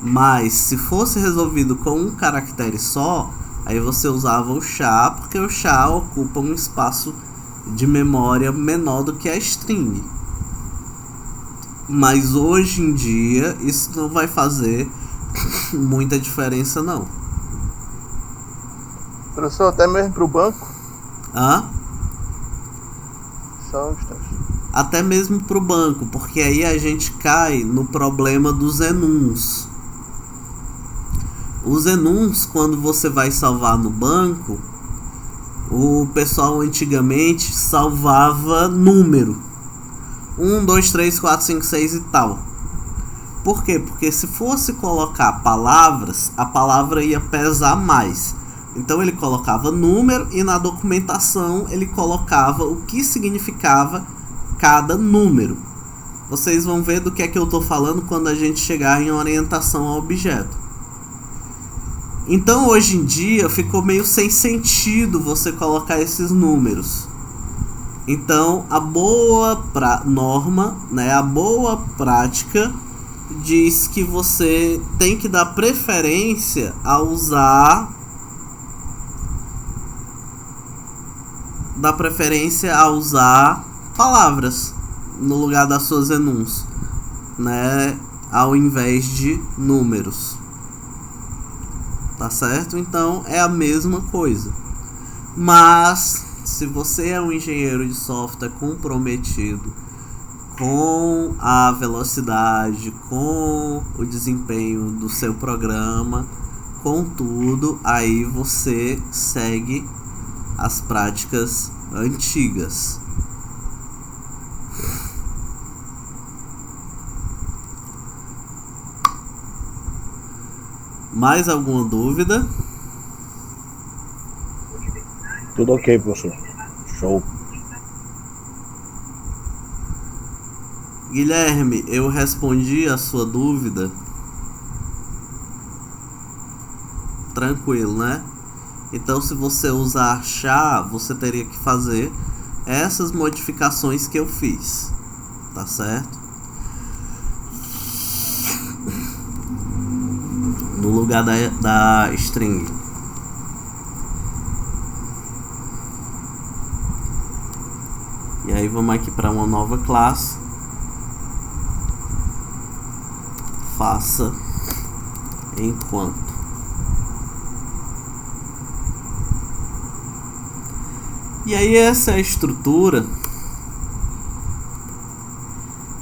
Speaker 1: Mas se fosse resolvido com um caractere só, aí você usava o char, porque o char ocupa um espaço de memória menor do que a string. Mas hoje em dia isso não vai fazer muita diferença não.
Speaker 5: Professor, até mesmo para o banco? Só um instante.
Speaker 1: Até mesmo para o banco, porque aí a gente cai no problema dos enums. Os enums, quando você vai salvar no banco, o pessoal antigamente salvava número. 1, 2, 3, 4, 5, 6 e tal. Por quê? Porque se fosse colocar palavras, a palavra ia pesar mais. Então ele colocava número e na documentação ele colocava o que significava cada número. Vocês vão ver do que é que eu estou falando quando a gente chegar em orientação ao objeto. Então hoje em dia ficou meio sem sentido você colocar esses números. Então a boa norma, né, a boa prática diz que você tem que dar preferência a usar palavras no lugar das suas enums, né, ao invés de números. Tá certo? Então é a mesma coisa. Mas se você é um engenheiro de software comprometido com a velocidade, com o desempenho do seu programa, com tudo, aí você segue as práticas antigas. Mais alguma dúvida?
Speaker 4: Tudo ok, professor. Show.
Speaker 1: Guilherme, eu respondi a sua dúvida. Tranquilo, né? Então, se você usar char, você teria que fazer essas modificações que eu fiz. Tá certo? No lugar da string. E aí vamos aqui para uma nova classe. Faça enquanto. E aí essa é a estrutura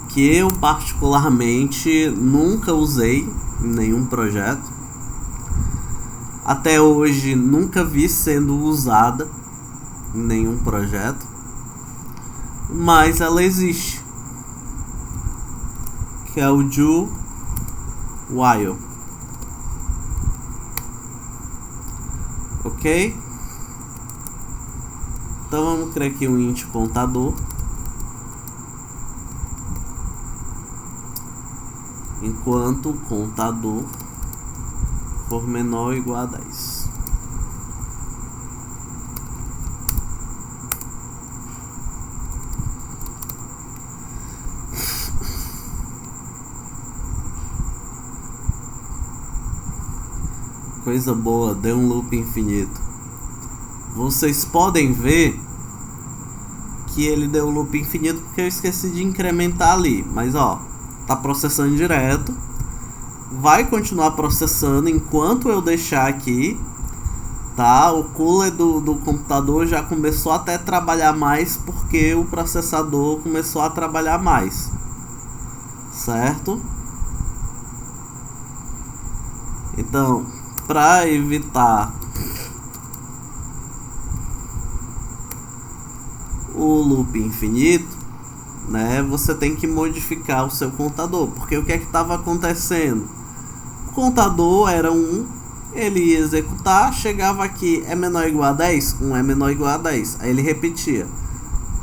Speaker 1: que eu particularmente nunca usei em nenhum projeto. Até hoje nunca vi sendo usada em nenhum projeto. Mas ela existe. Que é o do while. Ok? Então vamos criar aqui um int contador. Enquanto o contador for menor ou igual a 10. Coisa boa, deu um loop infinito. Vocês podem ver que ele deu um loop infinito porque eu esqueci de incrementar ali. Mas ó, tá processando direto. Vai continuar processando enquanto eu deixar aqui. Tá? O cooler do computador já começou até a trabalhar mais porque o processador começou a trabalhar mais. Certo? Então, para evitar o loop infinito, né, você tem que modificar o seu contador, porque o que é que estava acontecendo? O contador era 1, ele ia executar, chegava aqui, é menor ou igual a 10? 1 é menor ou igual a 10, aí ele repetia.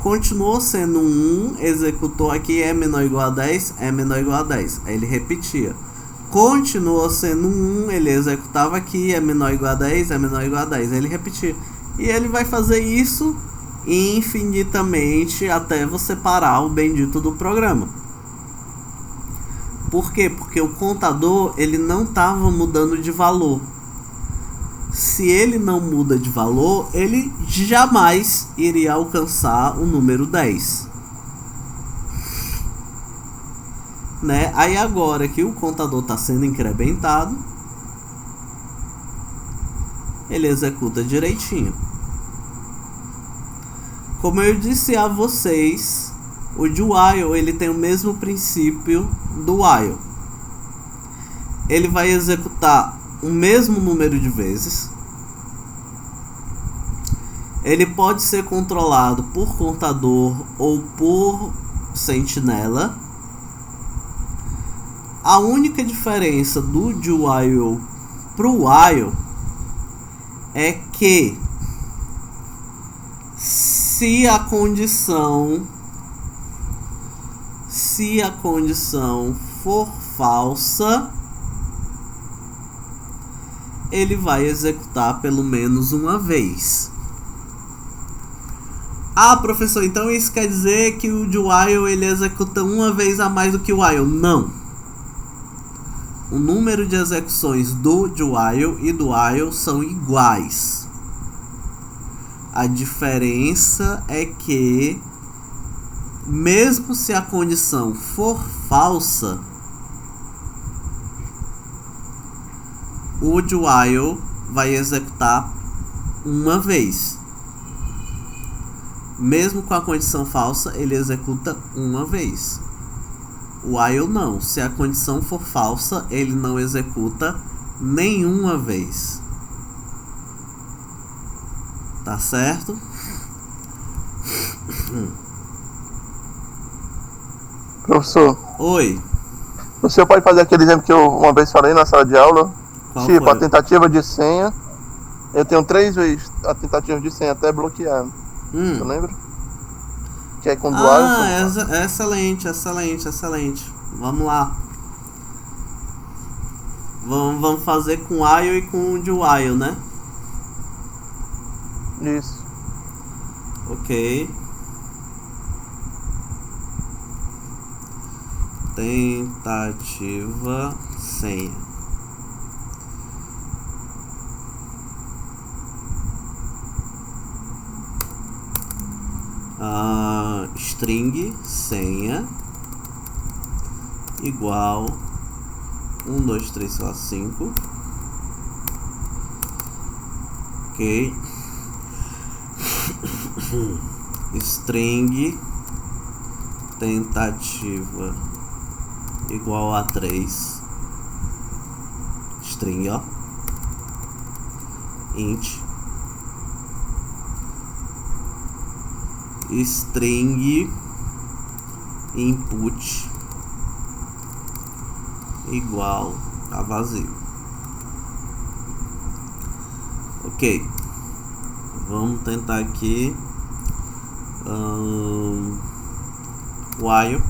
Speaker 1: Continuou sendo 1, executou aqui, é menor ou igual a 10, é menor ou igual a 10. Aí ele repetia. Continuou sendo 1, ele executava aqui, é menor ou igual a 10, é menor ou igual a 10. Aí ele repetia. E ele vai fazer isso infinitamente até você parar o bendito do programa. Por quê? Porque o contador, ele não estava mudando de valor. Se ele não muda de valor, ele jamais iria alcançar o número 10. Né? Aí agora que o contador está sendo incrementado, ele executa direitinho. Como eu disse a vocês, o do while ele tem o mesmo princípio do while. Ele vai executar o mesmo número de vezes. Ele pode ser controlado por contador ou por sentinela. A única diferença do do while pro while é que se a condição for falsa, ele vai executar pelo menos uma vez. Ah, professor, então isso quer dizer que o do while ele executa uma vez a mais do que o while? Não. O número de execuções do while e do while são iguais. A diferença é que, mesmo se a condição for falsa, o do while vai executar uma vez. Mesmo com a condição falsa, ele executa uma vez. O while não. Se a condição for falsa, ele não executa nenhuma vez. Tá certo?
Speaker 5: Professor,
Speaker 1: Oi.
Speaker 5: o senhor pode fazer aquele exemplo que eu uma vez falei na sala de aula?
Speaker 1: Qual
Speaker 5: Tipo,
Speaker 1: foi?
Speaker 5: a tentativa de senha. Eu tenho 3 vezes a tentativa de senha até bloquear. Você lembra? Que é com dual.
Speaker 1: Excelente. Vamos lá. Vamos fazer com while e com do while, né?
Speaker 5: Isso.
Speaker 1: Ok. Tentativa senha. String senha igual 1, 2, 3, 4, 5. Ok. String tentativa igual a 3. String, ó. Int string input igual a vazio. Ok, vamos tentar aqui while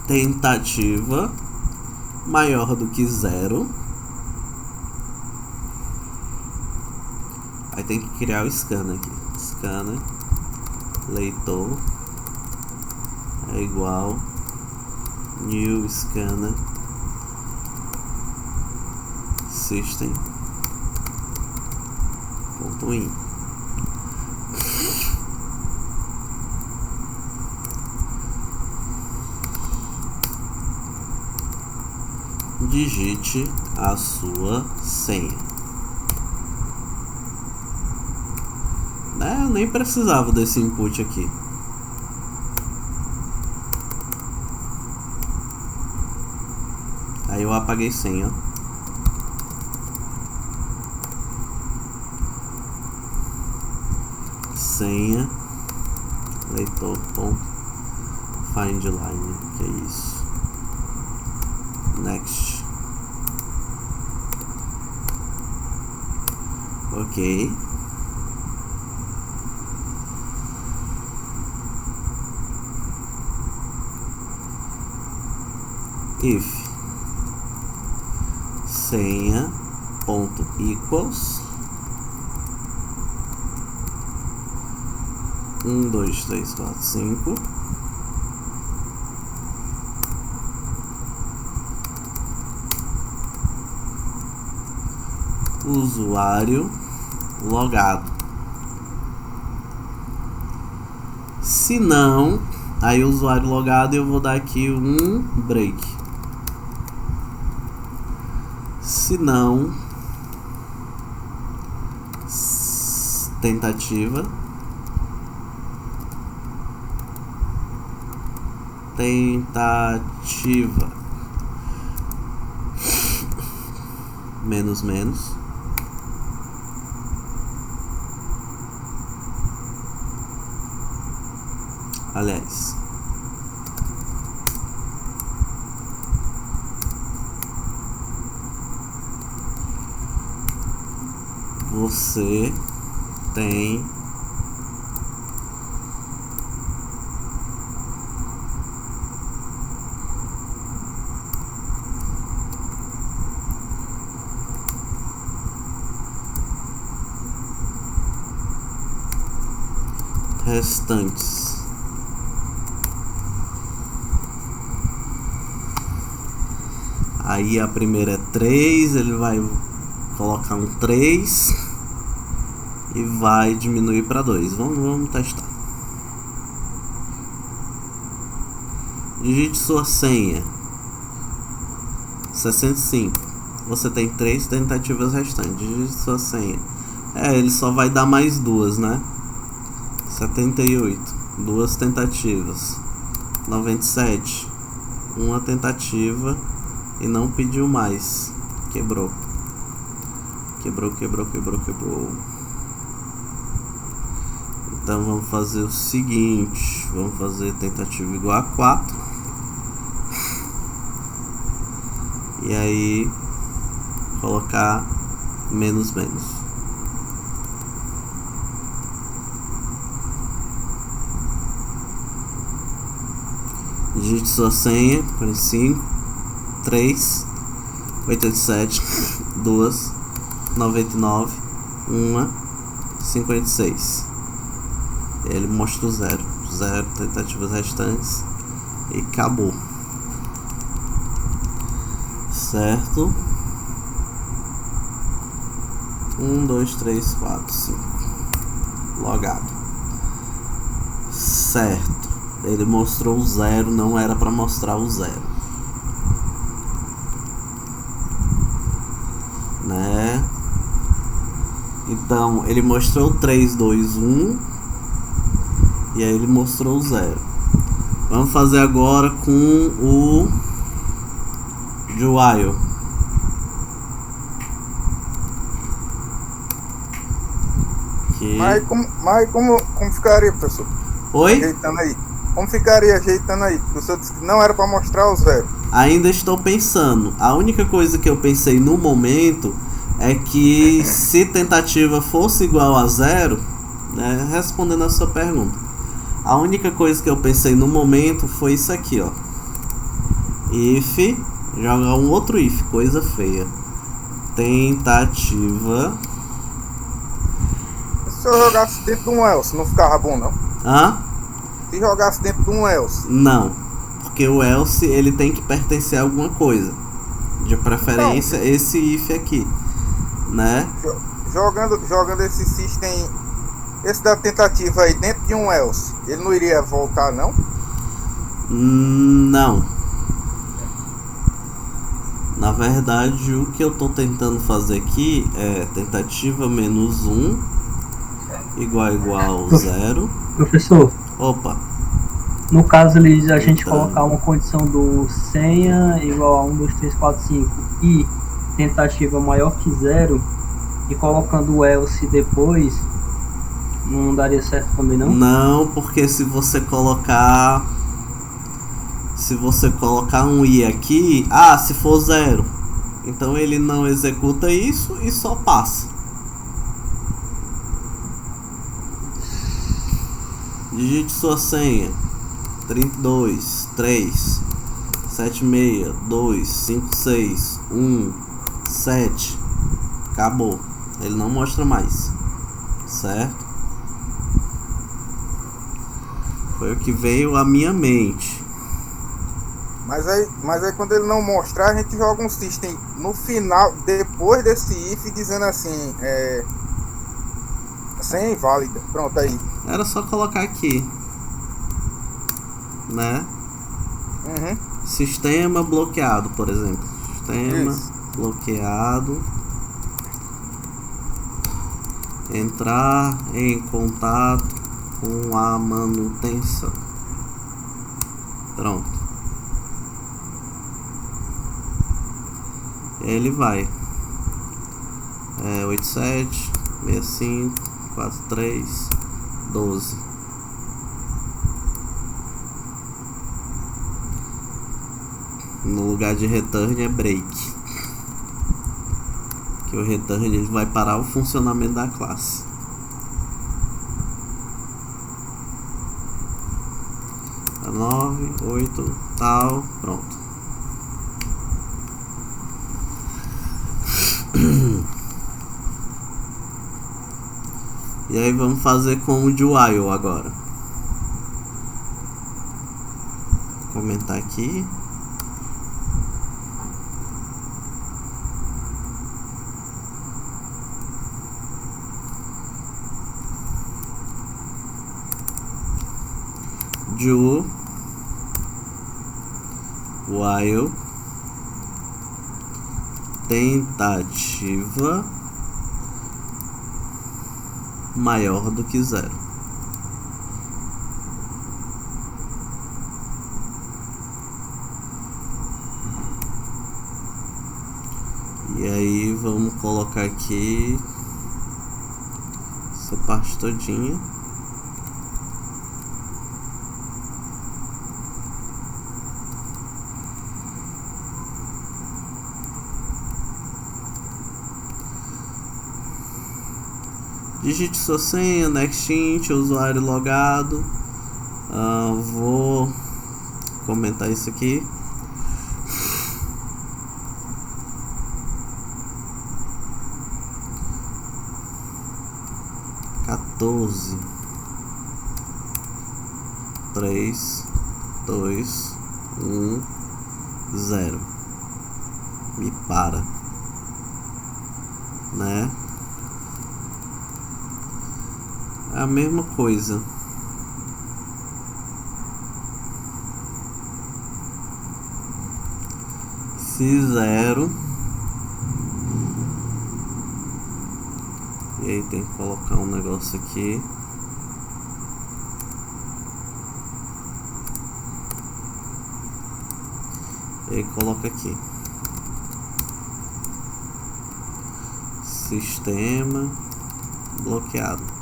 Speaker 1: tentativa maior do que 0. Aí tem que criar o scanner aqui. Scanner leitor é igual new scanner system.in. Digite a sua senha. Eu nem precisava desse input aqui. Aí eu apaguei senha. Senha leitor.findline, que é isso. Next. Ok. If senha ponto equals 1, 2, 3, 4, 5. Usuário logado. Se não, aí o usuário logado eu vou dar aqui um break. Se não, tentativa menos aliás, você tem restantes. Aí a primeira é 3, ele vai colocar um 3 e vai diminuir para 2. Vamos testar. Digite sua senha. 65. Você tem 3 tentativas restantes. Digite sua senha. Ele só vai dar mais 2, né? 78. 2 tentativas. 97. Uma tentativa e não pediu mais. Quebrou. Então vamos fazer o seguinte. Vamos fazer tentativa igual a 4. E aí colocar menos. Digite sua senha. 45, 3, 87, 2, 99, 1, 56. Ele mostra o 0 tentativas restantes e acabou. Certo? 1, 2, 3, 4, 5. Logado. Certo. Ele mostrou o 0, não era para mostrar o 0. Né? Então, ele mostrou 3, 2, 1. E aí ele mostrou o 0. Vamos fazer agora com o de while.
Speaker 3: Mas como ficaria, professor?
Speaker 1: Oi?
Speaker 3: Ajeitando aí. Como ficaria ajeitando aí? O senhor disse que não era para mostrar o 0.
Speaker 1: Ainda estou pensando. A única coisa que eu pensei no momento é que se tentativa fosse igual a 0, né, respondendo a sua pergunta, a única coisa que eu pensei no momento foi isso aqui, ó. If, jogar um outro if, coisa feia. Tentativa.
Speaker 3: Se eu jogasse dentro de um else, não ficava bom, não?
Speaker 1: Hã?
Speaker 3: Se jogasse dentro de um else.
Speaker 1: Não, porque o else ele tem que pertencer a alguma coisa. De preferência então, esse if aqui, né?
Speaker 3: Jogando esse system, esse da tentativa aí dentro de um else, ele não iria voltar, não?
Speaker 1: Não. Na verdade, o que eu tô tentando fazer aqui é tentativa menos 1 igual 0.
Speaker 6: Professor.
Speaker 1: Opa.
Speaker 6: No caso ali, a gente colocar uma condição do senha igual a 1, 2, 3, 4, 5 e tentativa maior que 0 e colocando o else depois, não daria certo também, não?
Speaker 1: Não, porque se você colocar um i aqui, se for 0, então ele não executa isso e só passa. Digite sua senha. 32 3 76 2 56 1 7. Acabou. Ele não mostra mais. Certo? Foi o que veio à minha mente.
Speaker 3: Mas aí quando ele não mostrar, a gente joga um system no final, depois desse if, dizendo assim, senha inválida. Pronto, aí.
Speaker 1: Era só colocar aqui, né?
Speaker 3: Uhum.
Speaker 1: Sistema bloqueado, por exemplo. Sistema
Speaker 3: Isso.
Speaker 1: bloqueado. Entrar em contato com a manutenção. Pronto. Ele vai 87 65 43 12. No lugar de return é break, que o return ele vai parar o funcionamento da classe. A 9 8 tal, pronto. E aí vamos fazer com o de while agora. Vou comentar aqui. Do while tentativa maior do que 0. E aí vamos colocar aqui essa parte todinha. Digite sua senha, next int, usuário logado. Vou comentar isso aqui. (14) 3 2 1 0. Me para, né? É a mesma coisa. Se 0. E aí tem que colocar um negócio aqui. E aí coloca aqui. Sistema bloqueado.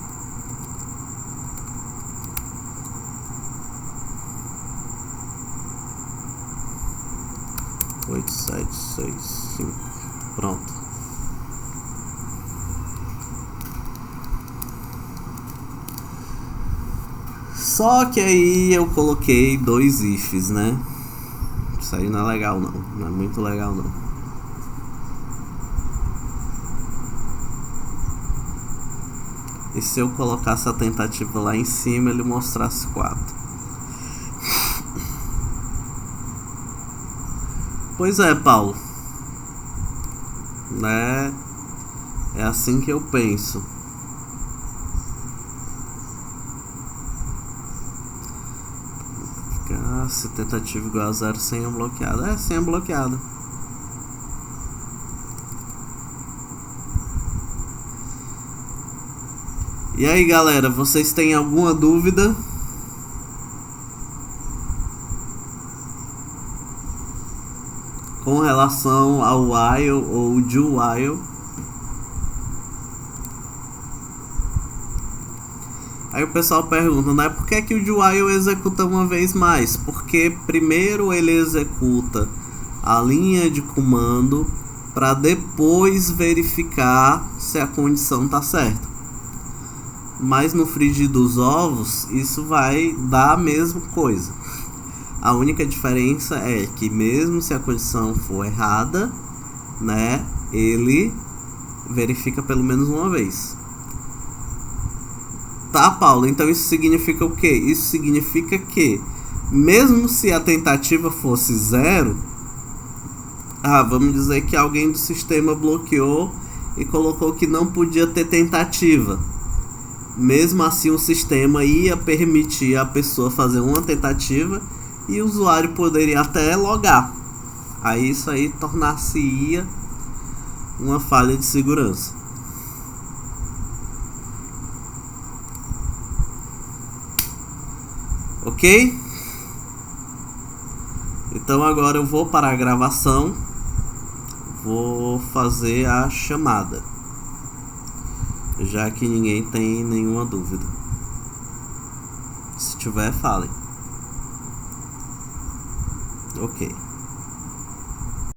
Speaker 1: Oito, 7, 6, 5. Pronto. Só que aí eu coloquei 2 ifs, né? Isso aí não é legal não. Não é muito legal não. E se eu colocasse a tentativa lá em cima, ele mostrasse 4. Pois é, Paulo, né? É assim que eu penso. Se tentativa igual a 0, senha bloqueada. Senha bloqueada. E aí, galera, vocês têm alguma dúvida? Com relação ao while ou do while? Aí o pessoal pergunta, né? Por que o do while executa uma vez mais? Porque primeiro ele executa a linha de comando para depois verificar se a condição está certa, Mas no frigir dos ovos, isso vai dar a mesma coisa. A única diferença é que mesmo se a condição for errada, né, ele verifica pelo menos uma vez. Tá, Paulo? Então isso significa o quê? Isso significa que mesmo se a tentativa fosse 0, vamos dizer que alguém do sistema bloqueou e colocou que não podia ter tentativa. Mesmo assim o sistema ia permitir a pessoa fazer uma tentativa e o usuário poderia até logar. Aí isso aí tornar-se-ia uma falha de segurança. Ok? Então agora eu vou para a gravação. Vou fazer a chamada, já que ninguém tem nenhuma dúvida. Se tiver, falem. Ok.